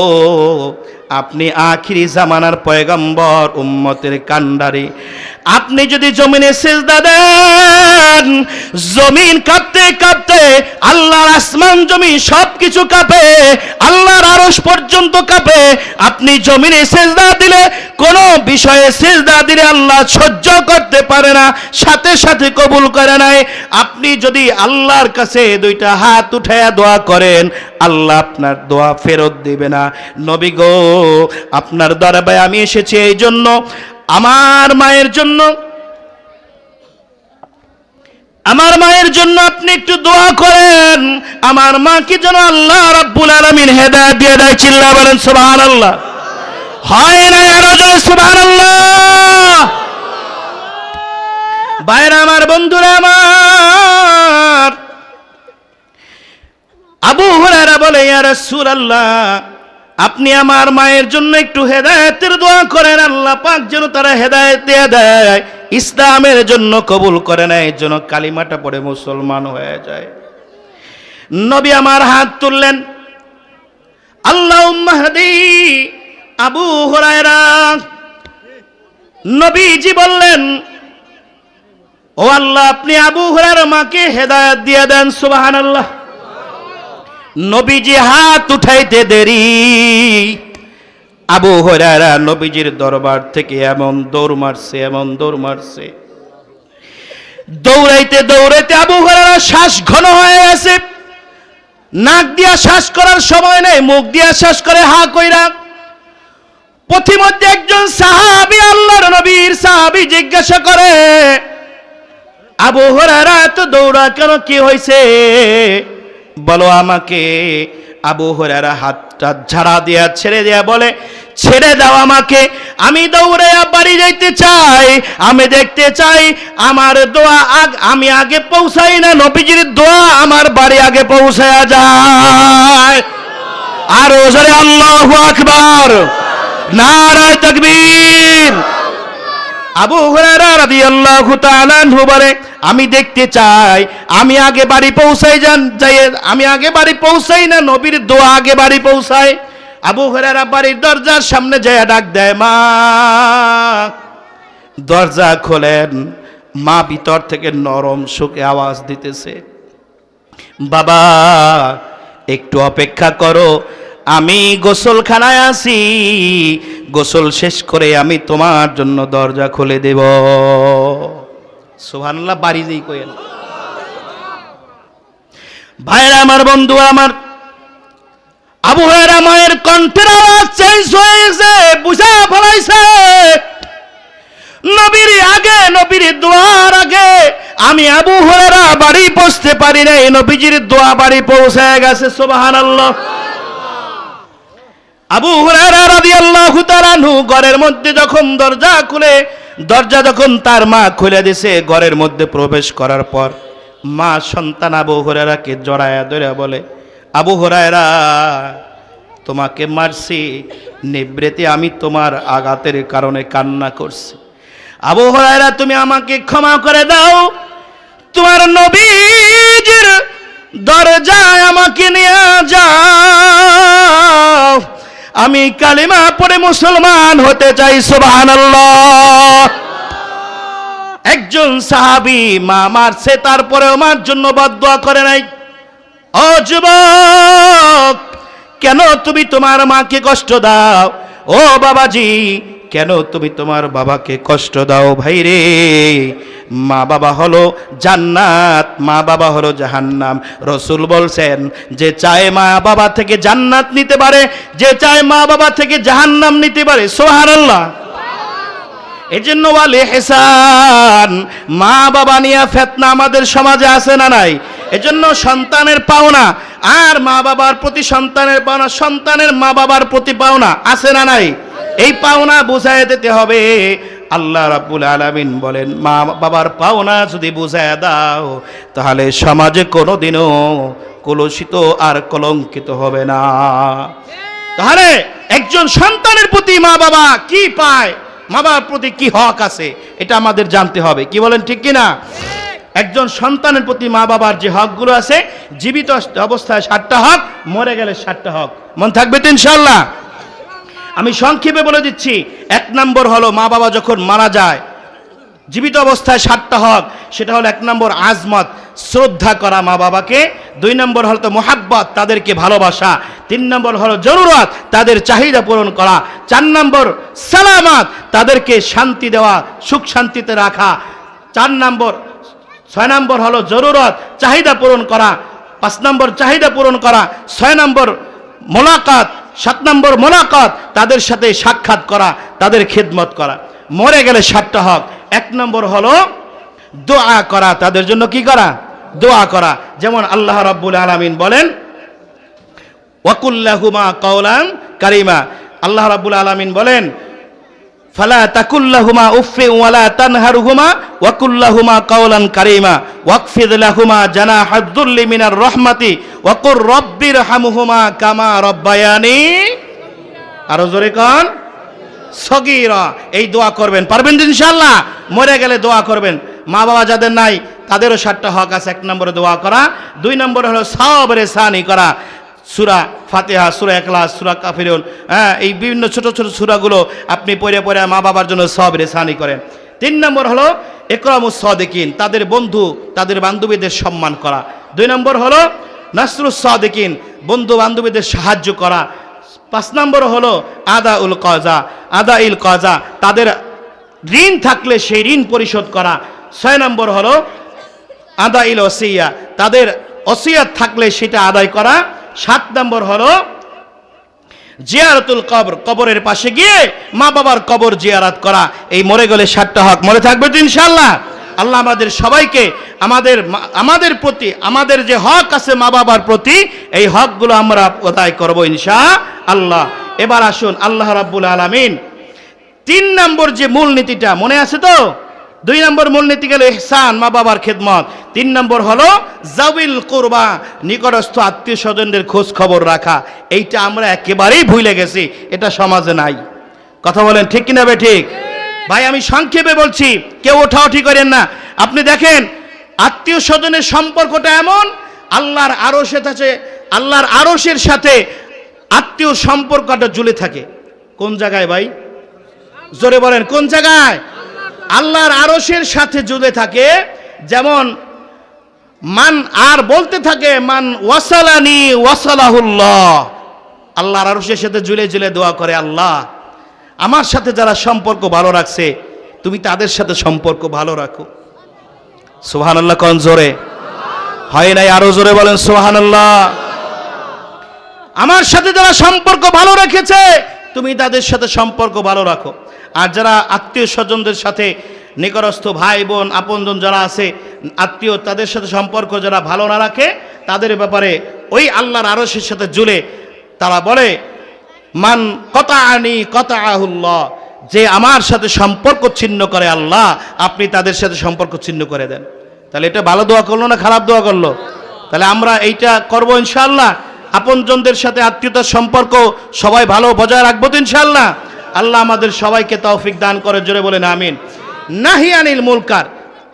আপনি আখিরি জামানার পয়গম্বর, উম্মতের কান্ডারি, আপনি যদি জমিনে সিজদা দেন, জমিন কাঁপতে কাঁপতে, আল্লাহর আসমান জমি সবকিছু কাঁপে, আল্লাহর আরশ পর্যন্ত কাঁপে। আপনি জমিনে সিজদা দিলে, কোন বিষয়ে সিজদা দিলে আল্লাহ সহ্য করতে পারে না, সাথে সাথে কবুল করে নাই। আপনি যদি আল্লাহর কাছে দুইটা হাত উঠায়া দোয়া করেন, আল্লাহ আপনার দোয়া ফেরত দিবে না। নবী গো, আপনার দরবারে আমি এসেছি এই জন্য, আমার মায়ের জন্য আপনি একটু দোয়া করেন, আমার মাকে যেন আল্লাহ রাব্বুল আলামিন হেদায়েত দিয়ে দেয়। চিল্লা বলেন সুবহানাল্লাহ। হয় না? আরো জোরে সুবহানাল্লাহ। ভাইরা আমার, বন্ধুরা আমার, আবু হুরায়রা বলে, ইয়া রাসূলুল্লাহ, আপনি আমার মায়ের জন্য একটু হেদায়েতের দোয়া করেন, আল্লাহ পাক যেন তারা হেদায়েত দিয়ে দেয়, ইসলামের জন্য কবুল করে নেয়, যেন কালিমাটা পড়ে মুসলমান হয়ে যায়। নবী আমার হাত তুললেন, আল্লাহুম্মা হাদি আবু হুরায়রা। নবীজি বললেন, ও আল্লাহ, আপনি আবু হুরায়রার মাকে হেদায়েত দিয়ে দেন। সুবহানাল্লাহ। নবীজি হাত উঠাইতে দেরি, আবু হুরায়রা নবীজির দরবার থেকে এমন দৌড় মারছে, দৌড়াইতে দৌড়াইতে আবু হুরায়রা শ্বাস ঘন হয়ে গেছে। নাক দিয়া শ্বাস করার সময় নেই, মুখ দিয়া শ্বাস করে হা কইরা। পথিমধ্যে একজন সাহাবী, আল্লাহর নবীর সাহাবী, জিজ্ঞাসা করে, আবু হুরায়রা এত দৌড়া কেন, কি হয়েছে বলো আমাকে। আবু হুরায়রা হাতটা ঝাড়া দিয়া ছেড়ে দিয়া বলে, ছেড়ে দাও আমাকে, আমি দৌড়ে বাড়ি যাইতে চাই, আমি দেখতে চাই আমার দোয়া আমি আগে পৌঁছাই না নবীজির দোয়া আমার বাড়ি আগে পৌঁছায়া যায়। আর জোরে আল্লাহু আকবার, নারায়ে তাকবীর। আবু হুরায়রা রাদিয়াল্লাহু তাআলা আনহু বলে, আমি দেখতে চাই আমি আগে বাড়ি পৌঁছাই আমি আগে বাড়ি পৌঁছাই না নবীর দোয়া আগে বাড়ি পৌঁছায়। আবু হুরায়রা বাড়ির দরজার সামনে যায় ডাক দেয়, মা। দরজা খোলেন, মা ভিতর থেকে নরম সুখে আওয়াজ দিতেছে, বাবা একটু অপেক্ষা করো, আমি গোসলখানায় আছি, গোসল শেষ করে আমি তোমার জন্য দরজা খুলে দেব। সুবহানাল্লাহ। বাড়ি যেই কইেন। ভাইরা আমার, বন্ধু আমার, আবু হুরায়রা মায়ের কণ্ঠের আওয়াজ চেঞ্জ হয়েছে, বুঝা ফেলাইছে নবীর আগে, নবীর দোয়ার আগে আমি আবু হুরায়রা বাড়ি পৌঁছতে পারি নাই, নবীজির দোয়া বাড়ি পৌঁছায় গেছে। সুবহানাল্লাহ। আবু হুরায়রা রাদিয়াল্লাহু তাআলা আনহু ঘরের মধ্যে যখন দরজা যখন তার মা খুলে দিয়েছে, ঘরের মধ্যে প্রবেশ করার পর মা সন্তান আবু হুরায়রাকে জড়ায়া ধরে বলে, আবু হুরায়রা, তোমাকে মারছি, নিবৃত্তি আমি তোমার আঘাতের কারণে কান্না করছি। আবু হুরায়রা, তুমি আমাকে ক্ষমা করে দাও, তোমার নবীজির দরজায় আমাকে নিয়ে যাও, আমি কালিমা পড়ে মুসলমান হতে চাই। সুবহানাল্লাহ। একজন সাহাবী মা মারছে, তারপরেও মার জন্য বদদুয়া করে নাই। ও যুবক, কেন তুমি তোমার মাকে কষ্ট দাও? ও বাবাজি, কেন তুমি তোমার বাবাকে কষ্ট দাও? ভাই রে, মা বাবা হলো জান্নাত, মা বাবা হলো জাহান্নাম। রাসূল বলছেন, যে চায় মা বাবা থেকে জান্নাত নিতে পারে, যে চায় মা বাবা থেকে জাহান্নাম নিতে পারে। সুবহানাল্লাহ। এজন্য ওয়াল ইহসান, মা বাবা নিয়ে ফিতনা আমাদের সমাজে আছে না নাই? এজন্য সন্তানের পাওনা আর মা বাবার প্রতি সন্তানের পাওনা, সন্তানের মা বাবার প্রতি পাওনা আছে না নাই? এই পাওনা বুঝায় দিতে হবে। আল্লাহ রাব্বুল আলামিন বলেন, মা বাবার পাওনা যদি বুঝায় দাও, তাহলে সমাজে কোনোদিনও কলুষিত আর কলঙ্কিত হবে না। তাহলে একজন সন্তানের প্রতি মা বাবা কি পায়, মা বাবার প্রতি কি হক আছে, এটা আমাদের জানতে হবে। কি বলেন, ঠিক কিনা? একজন সন্তানের প্রতি মা বাবার যে হকগুলো আছে, জীবিত অবস্থায় 7টা হক, মরে গেলে 7টা হক। মন থাকবে তো ইনশাআল্লাহ? আমি সংক্ষেপে বলে দিচ্ছি। 1 নম্বর হলো, মা বাবা যখন মারা যায়, জীবিত অবস্থায় 7টা হক। সেটা হলো 1 নম্বর আজমত, শ্রদ্ধা করা মা বাবাকে। 2 নম্বর হলো তো মোহাব্বত, তাদেরকে ভালোবাসা। 3 নম্বর হলো জরুরত, তাদের চাহিদা পূরণ করা। 4 নম্বর সালামত, তাদেরকে শান্তি দেওয়া, সুখ শান্তিতে রাখা। 6 নম্বর হলো জরুরত, চাহিদা পূরণ করা। 5 নম্বর চাহিদা পূরণ করা। 6 নম্বর মোলাকাত। 7 নম্বর মোলাকাত, তাদের সাথে সাক্ষাৎ করা, তাদের খিদমত করা। মরে গেলে 7টা হক। 1 নম্বর হলো দোয়া করা, তাদের জন্য কি করা? দোয়া করা। যেমন আল্লাহ রাব্বুল আলামিন বলেন, ওয়াকুল্লাহুমা কাওলান কারীমা। আল্লাহ রাব্বুল আলামিন বলেন, ফালা তাকুল্লাহুমা উফফি ওয়ালা তানহারহুমা ওয়াকুল্লাহুমা কাওলান কারীমা ওয়াকফিদ লাহুমা জানাহাদ যুল্লি মিনার রাহমাতি ওয়াকুর রাব্বিরহামহুমা কামা রাব্বায়ানি, আরো জোরে কোন, সগীরা। এই দোয়া করবেন, পারবেন ইনশাআল্লাহ? মরে গেলে দোয়া করবেন। মা বাবা যাদের নাই, তাদেরও 7টা হক আছে। 1 নম্বরে দোয়া করা। 2 নম্বরে হলো সাবরে সানি করা। সূরা ফাতিহা, সূরা ইখলাস, সূরা কাফিরুন, এই বিভিন্ন ছোট ছোট সূরাগুলো আপনি পড়ে পড়ে মা বাবার জন্য সাবরে সানি করেন। 3 নম্বর হলো ইকরামুস সাদিকিন, তাদের বন্ধু, তাদের বান্ধবীদের সম্মান করা। 2 নম্বর হলো নাসরুস সাদিকিন, বন্ধু বান্ধবীদের সাহায্য করা। 5 নম্বর হলো আদাউল কাজা, তাদের ঋণ থাকলে সেই ঋণ পরিশোধ করা। 6 নম্বর হলো আদাইল ওসিয়া, তাদের ওসিয়াত থাকলে সেটা আদায় করা। 7 নম্বর হলো জিয়ারতুল কবর, কবরের পাশে গিয়ে মা বাবার কবর জিয়ারত করা। এই মরে গেলে 7টা হক। মনে থাকবে তো ইনশাআল্লাহ? আল্লাহ আমাদের সবাইকে আমাদের প্রতি আমাদের যে হক আছে মা বাবার প্রতি, এই হকগুলো আমরা আদায় করব ইনশাআল্লাহ। এবার আসুন, আল্লাহ রাব্বুল আলামিন 3 নম্বর যে মূলনীতিটা মনে আছে তো? 2 নম্বর মূলনীতি গেল ইহসান, মা বাবার খেদমত। 3 নম্বর হলো জাবিল কুরবা, নিকটস্থ আত্মীয় স্বজনদের খোঁজ খবর রাখা। এইটা আমরা একেবারেই ভুলে গেছি, এটা সমাজে নাই। কথা বলেন, ঠিক কিনা বে ঠিক? ভাই আমি সংক্ষেপে বলছি, কেউ ওঠাওঠি করেন না। আপনি দেখেন আত্মীয় স্বজনের সম্পর্কটা এমন, আল্লাহর আরশের সাথে আত্মীয় সম্পর্কটা ঝুলে থাকে। কোন জায়গায় ভাই? জোরে বলেন, কোন জায়গায়? আল্লাহর আরশের সাথে ঝুলে থাকে। যেমন মান, আর বলতে থাকে মান ওয়াসালানি ওয়াসালাহুল্লাহ, আল্লাহর আরশের সাথে ঝুলে ঝুলে দোয়া করে, আল্লাহ আমার সাথে যারা সম্পর্ক ভালো রাখছে, তুমি তাদের সাথে সম্পর্ক ভালো রাখো। সুবহানাল্লাহ কোন জোরে? হয় নাই? আরো জোরে বলেন সুবহানাল্লাহ। আমার সাথে যারা সম্পর্ক ভালো রেখেছে, তুমি তাদের সাথে সম্পর্ক ভালো রাখো। আর যারা আত্মীয় স্বজনদের সাথে নিকটস্থ ভাই বোন আপনজন যারা আছে, আত্মীয়, তাদের সাথে সম্পর্ক যারা ভালো না রাখে, তাদের ব্যাপারে ওই আল্লাহর আরশের সাথে জুড়ে তারা বলে, মান কতাআনি কতাআহুল্লাহ, যে আমার সাথে সম্পর্ক ছিন্ন করে আল্লাহ, আপনি তাদের সাথে সম্পর্ক ছিন্ন করে দেন। তাহলে এটা ভালো দোয়া করলো না খারাপ দোয়া করলো? তাহলে আমরা এইটা করবো ইনশাআল্লাহ। আপনজনদের সাথে আত্মীয়তার সম্পর্ক সবাই ভালো বজায় রাখবো তো ইনশাআল্লাহ। আল্লাহ আমাদের সবাইকে তৌফিক দান করে, জোরে বলেন আমিন। নাহি আনিল মুনকার,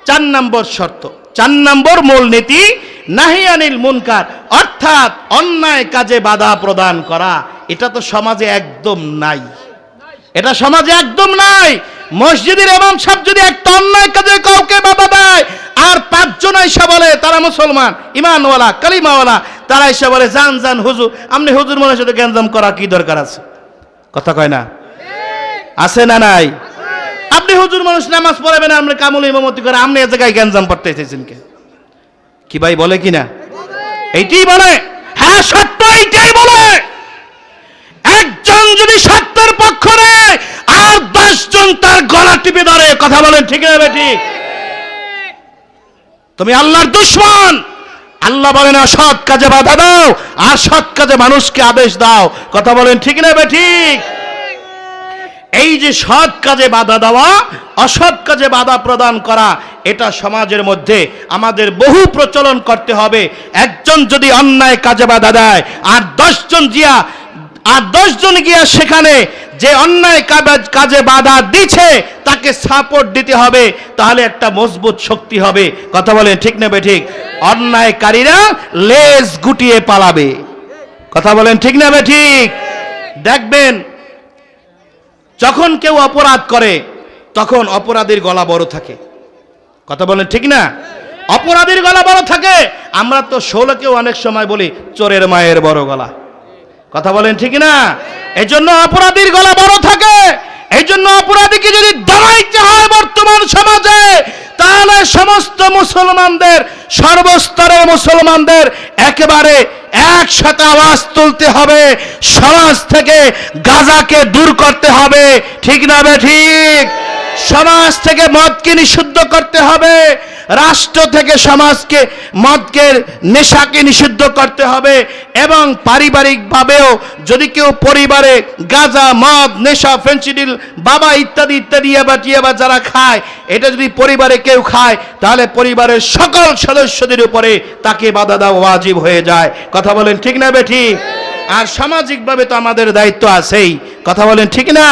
4 নম্বর শর্ত, 4 নম্বর মূলনীতি, নাহি আনিল মুনকার, অর্থাৎ অন্যায় কাজে বাধা প্রদান করা। এটা তো সমাজে একদম নাই, এটা সমাজে একদম নাই। মসজিদের ইমাম সাহেব যদি একটা অন্যায় কাজে কাউকে বাধা দেয়, আর 5 জন এসে বলে তারা মুসলমান, ইমানওয়ালা, কালিমাওয়ালা, তারা এসে বলে জান জান হুজুর, আপনি হুজুর মনের সাথে গ্যাঞ্জাম করা কি দরকার আছে? কথা কয় না? আছে না নাই? আপনি হুজুর মানুষ, নামাজ পড়াবেন, আপনি কামুল ইমামতি করে, আপনি এ জায়গায় গ্যাঞ্জাম করতে এসেছেন কে? কি ভাই বলে কিনা? এইটাই বলে, হ্যাঁ সত্য এইটাই বলে। একজন যদি সত্যের পক্ষ নেয় আর 10 জন তার গলা টিপে ধরে, কথা বলেন ঠিক না বেঠিক? তুমি আল্লাহর দুশমন। আল্লাহ বলেন অসৎ কাজে বাধা দাও আর সৎ কাজে মানুষকে আদেশ দাও, কথা বলেন ঠিক না বেঠিক? এই যে সৎ কাজে বাধা দেওয়া, অসৎ কাজে বাধা প্রদান করা, এটা সমাজের মধ্যে আমাদের বহু প্রচলন করতে হবে। একজন যদি অন্যায় কাজে বাধা দেয় আর 10 জন গিয়া সেখানে যে অন্যায় কাজে বাধা দিচ্ছে তাকে সাপোর্ট দিতে হবে, তাহলে একটা মজবুত শক্তি হবে, কথা বলেন ঠিক না বেঠিক? অন্যায়কারীরা লেজ গুটিয়ে পালাবে, কথা বলেন ঠিক না বেঠিক? দেখবেন যখন কেউ অপরাধ করে তখন অপরাধীর গলা বড় থাকে, কথা বলেন ঠিক না? অপরাধীর গলা বড় থাকে। আমরা তো 16কেও অনেক সময় বলি চোরের মায়ের বড় গলা, কথা বলেন ঠিক না? এই জন্য অপরাধীর গলা বড় থাকে। এই জন্য অপরাধীকে যদি দমাইতে হয় বর্তমান সমাজে, তাহলে সমস্ত মুসলমানদের, সর্বস্তরের মুসলমানদের একেবারে একসাথে আওয়াজ তুলতে হবে। সমাজ থেকে গাঁজাকে দূর করতে হবে, ঠিক না বেঠিক? সমাজ থেকে মদকে নিষিদ্ধ করতে হবে, রাষ্ট্র থেকে সমাজকে মদকে, নেশাকে নিষিদ্ধ করতে হবে। এবং পারিবারিকভাবেও যদি কেউ পরিবারে গাঁজা, মদ, নেশা, ফেন্সিডিল, বাবা ইত্যাদি ইত্যাদি টিয়াবা যারা খায়, এটা যদি পরিবারে কেউ খায়, তাহলে পরিবারের সকল সদস্যদের উপরে তাকে বাধা দেওয়া ওয়াজিব হয়ে যায়, কথা বলেন ঠিক না বেঠিক? আর সামাজিকভাবে তো আমাদের দায়িত্ব আছেই, কথা বলেন ঠিক না?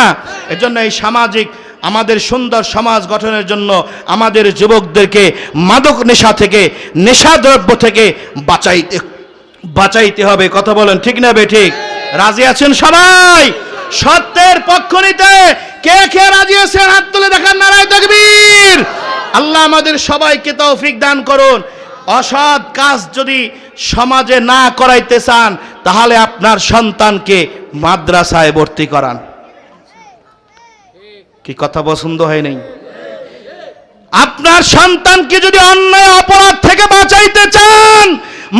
এজন্য এই সামাজিক আমাদের সুন্দর সমাজ গঠনের জন্য আমাদের যুবকদেরকে মাদক নেশা থেকে, নেশাদ্রব্য থেকে বাঁচাইতে হবে, কথা বলেন ঠিক না বেঠিক? রাজি আছেন সবাই সত্যের পক্ষ নিতে? কে কে রাজি আছেন হাত তুলে দেখান, নারায়ে তাকবীর। আল্লাহ আমাদের সবাইকে তৌফিক দান করুন। অসৎ কাজ যদি সমাজে না করাইতে চান, তাহলে আপনার সন্তানকে মাদ্রাসায় ভর্তি করান। কি কথা পছন্দ হয় নাই? আপনার সন্তানকে যদি অন্যায় অপরাধ থেকে বাঁচাইতে চান,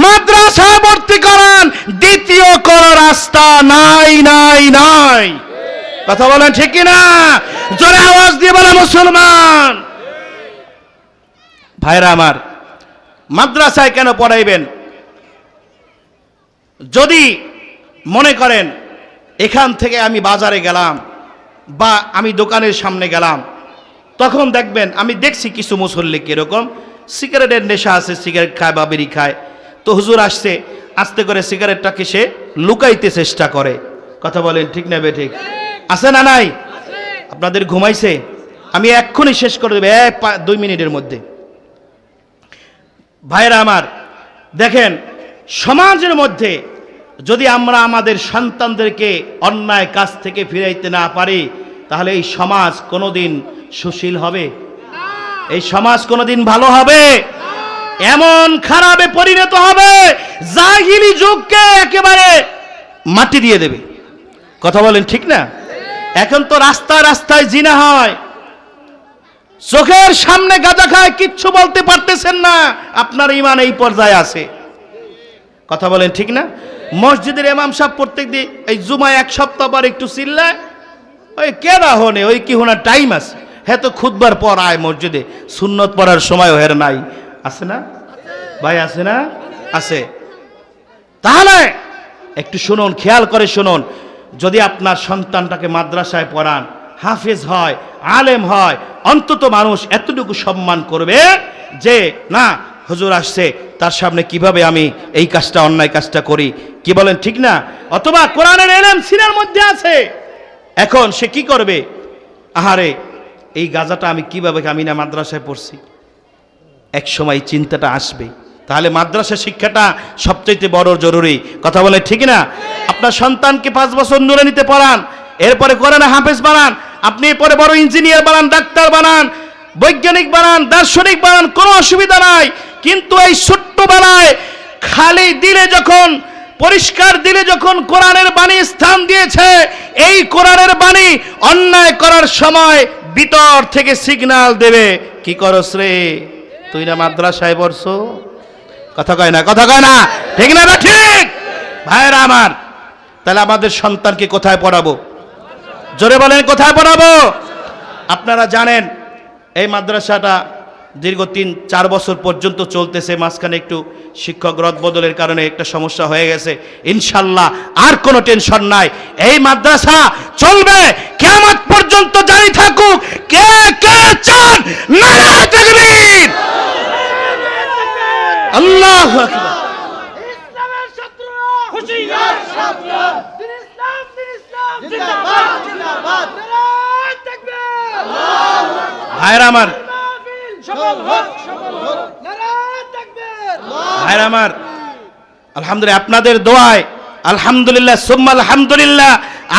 মাদ্রাসায় ভর্তি করান। দ্বিতীয় কোনো রাস্তা নাই নাই নাই, কথা বলেন ঠিক কিনা? জোরে আওয়াজ দিয়ে বলা মুসলমান ভাইরা আমার, মাদ্রাসায় কেন পড়াইবেন? যদি মনে করেন এখান থেকে আমি বাজারে গেলাম বা আমি দোকানের সামনে গেলাম, তখন দেখবেন, আমি দেখছি কিছু মুসল্লি কিরকম সিগারেটের নেশা আছে, সিগারেট খায় বা বিড়ি খায়। তো হুজুর আসছে, আস্তে করে সিগারেটটাকে সে লুকাইতে চেষ্টা করে, কথা বলেন ঠিক না বেঠিক? আছে না নাই? আপনাদের ঘুমাইছে? আমি এক্ষুনি শেষ করে দেব 2 মিনিটের মধ্যে। ভাইরা আমার, দেখেন সমাজের মধ্যে যদি আমরা আমাদের সন্তানদেরকে অন্যায় কাজ থেকে ফিরাইতে না পারি, তাহলে এই সমাজ কোনোদিন সুশীল হবে? এই সমাজ কোনোদিন ভালো হবে? এমন খারাপে পরিণত হবে, জাহিলি যুগকে একেবারে মাটি দিয়ে দেবে, কথা বলেন ঠিক না? এখন তো রাস্তায় রাস্তায় জিনা হয়, চোখের সামনে গাঁজা খায়, কিচ্ছু বলতে পারতেছেন না, আপনার ঈমান এই পর্যায়ে আছে, কথা বলেন ঠিক না? মসজিদের ইমাম সাহেব প্রত্যেকদিন এই জুমায় 1 সপ্তাহ পর একটু চিল্লায়, ওই কেডা হনে, ওই কি হোনার টাইম আছে, হ্যাঁ তো খুতবার পর আয় মসজিদে, সুন্নত পড়ার সময় হের নাই। আছে না ভাই, আছে না? আছে। তাহলে একটু শুনুন, খেয়াল করে শুনুন, যদি আপনার সন্তানটাকে মাদ্রাসায় পড়ান, হাফেজ হয়, আলেম হয়, অন্তত মানুষ এতটুকু সম্মান করবে যে না হুজুর আসছে, তার সামনে কিভাবে আমি এই কাজটা, অন্যায় কাজটা করি। কি বলেন, ঠিক না? অথবা কোরআনের ইলম সিনার মধ্যে আছে, এখন সে কি করবে, আহারে এই গাজাটা আমি কিভাবে, আমি না মাদ্রাসায় পড়ছি, এক সময় চিন্তাটা আসবে। তাহলে মাদ্রাসা শিক্ষাটা সবচেয়ে বড় জরুরি। কথা বলে ঠিক না? আপনার সন্তানকে 5 বছর নুরানিতে পড়ান, এরপরে কোরআনে হাফেজ বানান, আপনি পরে বড় ইঞ্জিনিয়ার বানান, ডাক্তার বানান, বৈজ্ঞানিক বানান, দার্শনিক বানান, কোনো অসুবিধা নাই। কিন্তু এই ছোট্টবেলায় খালি দিলে যখন, পরিষ্কার দিলে যখন কোরআনের বাণী স্থান দিয়েছে, এই কোরআনের বাণী অন্যায় করার সময় ভিতর থেকে সিগন্যাল দেবে, কি করস রে, তুই না মাদ্রাসায় পড়ছো? কথা কয় না, কথা কয় না, ঠিক না? না ঠিক ভাইরা আমার। তাহলে আমাদের সন্তানকে কোথায় পড়াবো? জোরে বলেন, কোথায় পড়াবো? আপনারা জানেন এই মাদ্রাসাটা দীর্ঘ 3-4 বছর পর্যন্ত চলতেছে। মাঝখানে একটু শিক্ষক রদবদলের কারণে একটা সমস্যা হয়ে গেছে। ইনশাল্লাহ আর কোনো টেনশন নাই, এই মাদ্রাসা চলবে কিয়ামত পর্যন্ত জারি থাকুক। কে কে চান নারায়ে তাকবীর, আল্লাহু আকবার। ইসলামের শত্রুরা হুঁশিয়ার, সাবধান, দিন ইসলাম জিন্দাবাদ, জিন্দাবাদ, নারায়ে তাকবীর, আল্লাহু আকবার। ভাইরা আমার, সফল হোক, সফল হোক, নারায়ে তাকবীর। ভাইরা আমার, আলহামদুলিল্লাহ আপনাদের দোয়ায়, আলহামদুলিল্লাহ সুম্মা আলহামদুলিল্লাহ,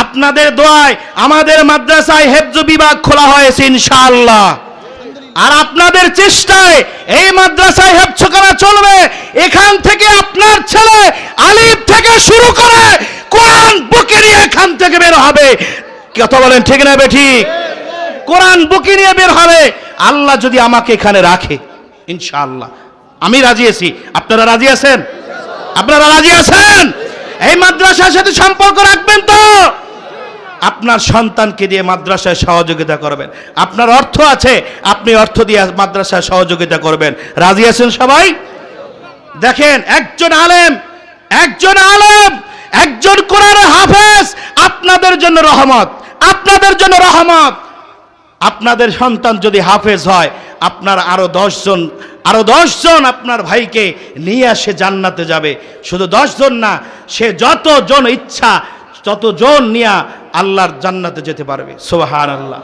আপনাদের দোয়ায় আমাদের মাদ্রাসায় হেফজ বিভাগ খোলা হয়েছে ইনশাআল্লাহ। আর আপনাদের চেষ্টায় এই মাদ্রাসায় হেফজখানা চলবে। এখান থেকে আপনার ছেলে আলিফ থেকে শুরু করে কোরআন বুকে নিয়ে এখান থেকে বের হবে। কথা বলেন ঠিক না বেঠিক? কোরআন বুকে নিয়ে বের হবে। আল্লাহ যদি আমাকে এখানে রাখে ইনশাআল্লাহ আমি রাজি আছি। আপনারা রাজি আছেন? আপনারা রাজি আছেন? এই মাদ্রাসার সাথে সম্পর্ক রাখবেন তো? আপনার সন্তানকে দিয়ে মাদ্রাসায় সহযোগিতা করবেন। আপনার অর্থ আছে, আপনি অর্থ দিয়ে মাদ্রাসায় সহযোগিতা করবেন। রাজি আছেন সবাই? দেখেন, একজন আলেম, একজন কোরআনের হাফেজ আপনাদের জন্য রহমত, আপনাদের জন্য রহমত। আপনাদের সন্তান যদি হাফেজ হয়, আপনার আরো 10 জন আপনার ভাইকে নিয়ে আসে জান্নাতে যাবে। শুধু 10 জন না, সে যতজন ইচ্ছা ততজন নিয়ে আল্লাহর জান্নাতে যেতে পারবে। সুবহানাল্লাহ।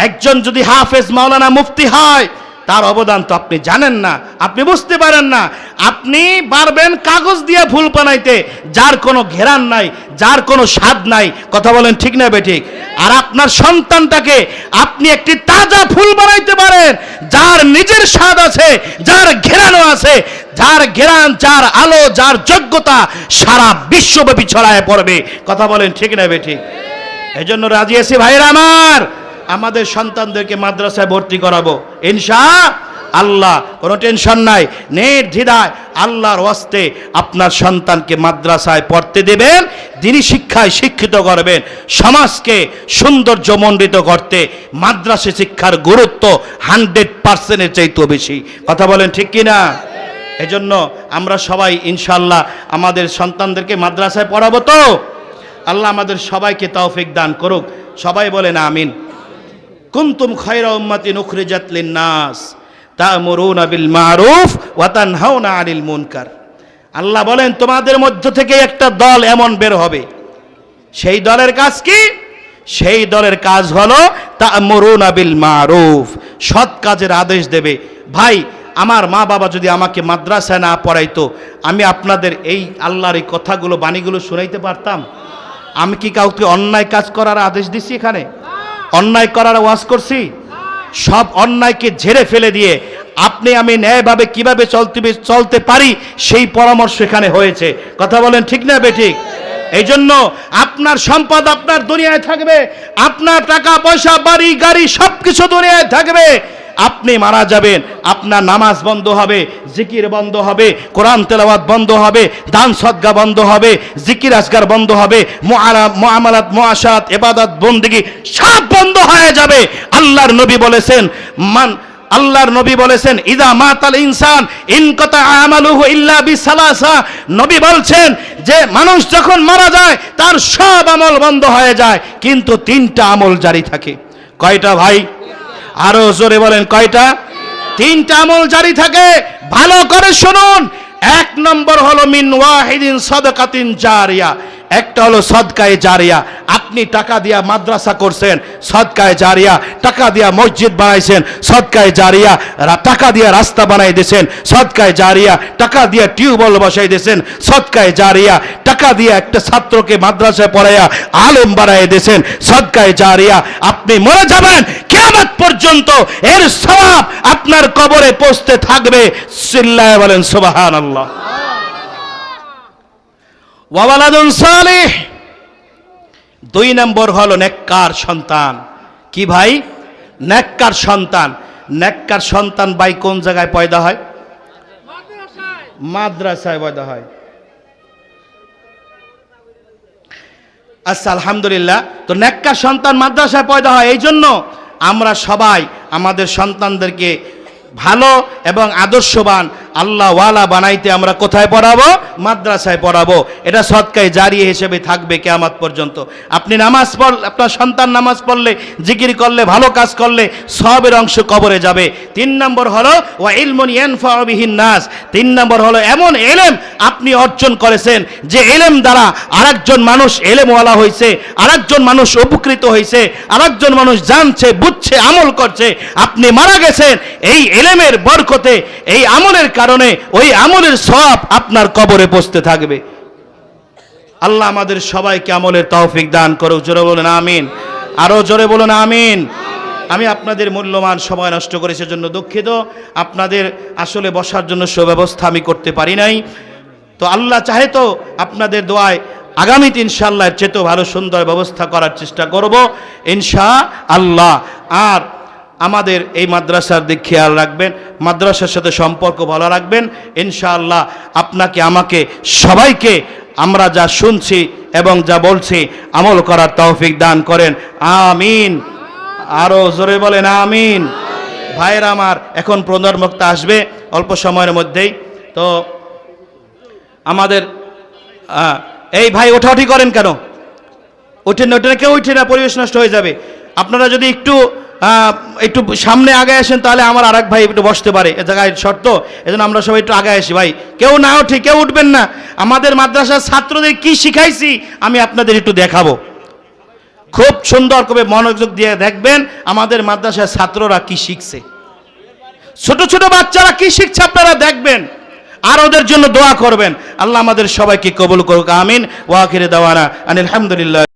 একজন যদি হাফেজ মাওলানা মুফতি হয়, তার অবদান তো আপনি জানেন না, আপনি বুঝতে পারেন না। আপনি পারবেন কাগজ দিয়ে ফুল বানাইতে, যার কোনো ঘেরান নাই, যার কোনো স্বাদ নাই। কথা বলেন ঠিক না বেঠিক? আর আপনার সন্তানটাকে আপনি একটি তাজা ফুল বানাইতে পারেন, যার নিজের স্বাদ আছে, যার ঘেরানো আছে, যার ঘেরান, যার আলো, যার যোগ্যতা সারা বিশ্বব্যাপী ছড়ায় পড়বে। কথা বলেন ঠিক না বেঠিক? এই জন্য রাজি আছি ভাইরা আমার, আমাদের সন্তানদেরকে মাদ্রাসায় ভর্তি করাবো ইনশাআল্লাহ। কোনো টেনশন নাই, নির্দ্বিধায় আল্লাহর ওয়াস্তে আপনার সন্তানকে মাদ্রাসায় পড়তে দেবেন, দ্বীনি শিক্ষায় শিক্ষিত করবেন। সমাজকে সৌন্দর্যমণ্ডিত করতে মাদ্রাসা শিক্ষার গুরুত্ব 100%-এর চাইতেও বেশি। কথা বলেন ঠিক কিনা? এজন্য আমরা সবাই ইনশাআল্লাহ আমাদের সন্তানদেরকে মাদ্রাসায় পড়াবো তো। আল্লাহ আমাদের সবাইকে তৌফিক দান করুক। সবাই বলেন আমিন। কুনতুম খায়রা উম্মাতিন উখরিজাত লিন-নাস তা'মুরুনা বিল মা'রুফ ওয়া তানহাউনা আনিল মুনকার। আল্লাহ বলেন, তোমাদের মধ্য থেকে একটা দল এমন বের হবে, সেই দলের কাজ কি? সেই দলের কাজ হলো তা'মুরুনা বিল মা'রুফ, সৎ কাজের আদেশ দেবে। ভাই, আমার মা বাবা যদি আমাকে মাদ্রাসায় না পড়াইতো, আমি আপনাদের এই আল্লাহর এই কথাগুলো, বাণীগুলো শুনাইতে পারতাম? আমি কি কাউকে অন্যায় কাজ করার আদেশ দিছি? এখানে অন্যায় করার ওয়াজ করছি? সব অন্যায়কে ঝেড়ে ফেলে দিয়ে আপনি আমি ন্যায়ভাবে কিভাবে চলতে পারি সেই পরামর্শ এখানে হয়েছে। কথা বলেন ঠিক না বেঠিক? এই জন্য আপনার সম্পদ আপনার দুনিয়ায় থাকবে, আপনার টাকা পয়সা বাড়ি গাড়ি সবকিছু দুনিয়ায় থাকবে। আপনি মারা যাবেন, আপনার নামাজ বন্ধ হবে, জিকির বন্ধ হবে, কোরআন তেলাওয়াত বন্ধ হবে, দান সদকা বন্ধ হবে, জিকির আজকার বন্ধ হবে, মুআমালাত মুআশাত ইবাদত বন্দেগী সব বন্ধ হয়ে যাবে। আল্লাহর নবী বলেছেন ইদা মাতাল ইনসান ইনকাতা আমালুহু ইল্লা বিসালাসা। নবী বলছেন যে মানুষ যখন মারা যায় তার সব আমল বন্ধ হয়ে যায়, কিন্তু তিনটা আমল জারি থাকে। কয়টা ভাই? আরো জোরে বলেন কয়টা? তিনটা আমল জারি থাকে। ভালো করে শুনুন। এক নম্বর হলো মিন ওয়াহিদিন সাদাকাতিন জারিয়া। একটা হলো সদকায়ে জারিয়া। আপনি টাকা দিয়া মাদ্রাসা করছেন, সদকায়ে জারিয়া। টাকা দিয়া মসজিদ বানাইছেন, সদকায়ে জারিয়া। টাকা দিয়া রাস্তা বানাই দিয়েছেন, সদকায়ে জারিয়া। টাকা দিয়া টিউবওয়েল বসাই দিয়েছেন, সদকায়ে জারিয়া। টাকা দিয়া একটা ছাত্রকে মাদ্রাসায় পড়াইয়া আলেম বানাই দিয়েছেন, সদকায়ে জারিয়া। আপনি মরে যাবেন, কিয়ামত পর্যন্ত এর সওয়াব আপনার কবরে পৌঁছতে থাকবে। চিল্লায়ে বলেন সুবহানাল্লাহ। ওয়ালাদুন সালিহ। দুই নম্বর হলো নেককার সন্তান। কি ভাই? নেককার সন্তান। নেককার সন্তান ভাই কোন জায়গায় পয়দা হয়? মাদ্রাসায় পয়দা হয়। আচ্ছা, আলহামদুলিল্লাহ। তো নেককার সন্তান মাদ্রাসায় পয়দা হয়। এই জন্য আমরা সবাই আমাদের সন্তানদেরকে ভালো এবং আদর্শবান আল্লাহওয়ালা বানাইতে আমরা কোথায় পড়াবো? মাদ্রাসায় পড়াবো। এটা সদকায়ে জারিয়া হিসেবে থাকবে কিয়ামত পর্যন্ত। আপনি নামাজ আপনার সন্তান নামাজ পড়লে, জিকির করলে, ভালো কাজ করলে সবের অংশ কবরে যাবে। তিন নম্বর হলো ওয়া ইলমুন ইয়ানফাউ বিহিন নাস। তিন নম্বর হলো এমন ইলম আপনি অর্জন করেছেন যে ইলম দ্বারা আরেকজন মানুষ ইলমওয়ালা হয়েছে, আরেকজন মানুষ উপকৃত হয়েছে, আরেকজন মানুষ জানছে, বুঝছে, আমল করছে। আপনি মারা গেছেন এই ইলমের বরকতে, এই আমলের কারণে ওই আমলের সওয়াব আপনার কবরে পৌঁছতে থাকবে। আল্লাহ আমাদের সবাইকে আমলের তৌফিক দান করুক। জোরে বলুন আমিন। আরো জোরে বলুন আমিন। আমি আপনাদের মূল্যবান সময় নষ্ট করেছি জন্য দুঃখিত। আপনাদের আসলে বসার জন্য সুব্যবস্থা আমি করতে পারি নাই। তো আল্লাহ চাহে তো আপনাদের দোয়ায় আগামীতে ইনশাআল্লাহ এর চেয়েও ভালো সুন্দর ব্যবস্থা করার চেষ্টা করব ইনশাআল্লাহ। আর আমাদের এই মাদ্রাসার দিক খেয়াল রাখবেন, মাদ্রাসার সাথে সম্পর্ক ভালো রাখবেন ইনশাআল্লাহ। আপনাকে, আমাকে, সবাইকে আমরা যা শুনছি এবং যা বলছি আমল করার তৌফিক দান করেন। আমিন। আরো জোরে বলেন আমিন। ভাইয়েরা আমার, এখন প্রধান বক্তা আসবে অল্প সময়ের মধ্যেই। তো আমাদের এই ভাই ওঠাউঠি করেন কেন? ওঠেন না, ওঠেন, কেউ উঠে না, পরিবেশ নষ্ট হয়ে যাবে। আপনারা যদি একটু সামনে আগে আসেন তাহলে আমার আরেক ভাই একটু বসতে পারে। এ জায়গায় শর্ত, এজন্য আমরা সবাই একটু আগে আসি। ভাই কেউ না ওঠে, কেউ উঠবেন না। আমাদের মাদ্রাসার ছাত্রদের কি শিখাইছি আমি আপনাদের একটু দেখাবো। খুব সুন্দর করে মনোযোগ দিয়ে দেখবেন আমাদের মাদ্রাসার ছাত্ররা কি শিখছে, ছোট ছোট বাচ্চারা কি শিখছে আপনারা দেখবেন, আর ওদের জন্য দোয়া করবেন। আল্লাহ আমাদের সবাইকে কবুল করুক। আমিন। ওয়া আখিরু দাওয়ানা আনিল হামদুলিল্লাহ।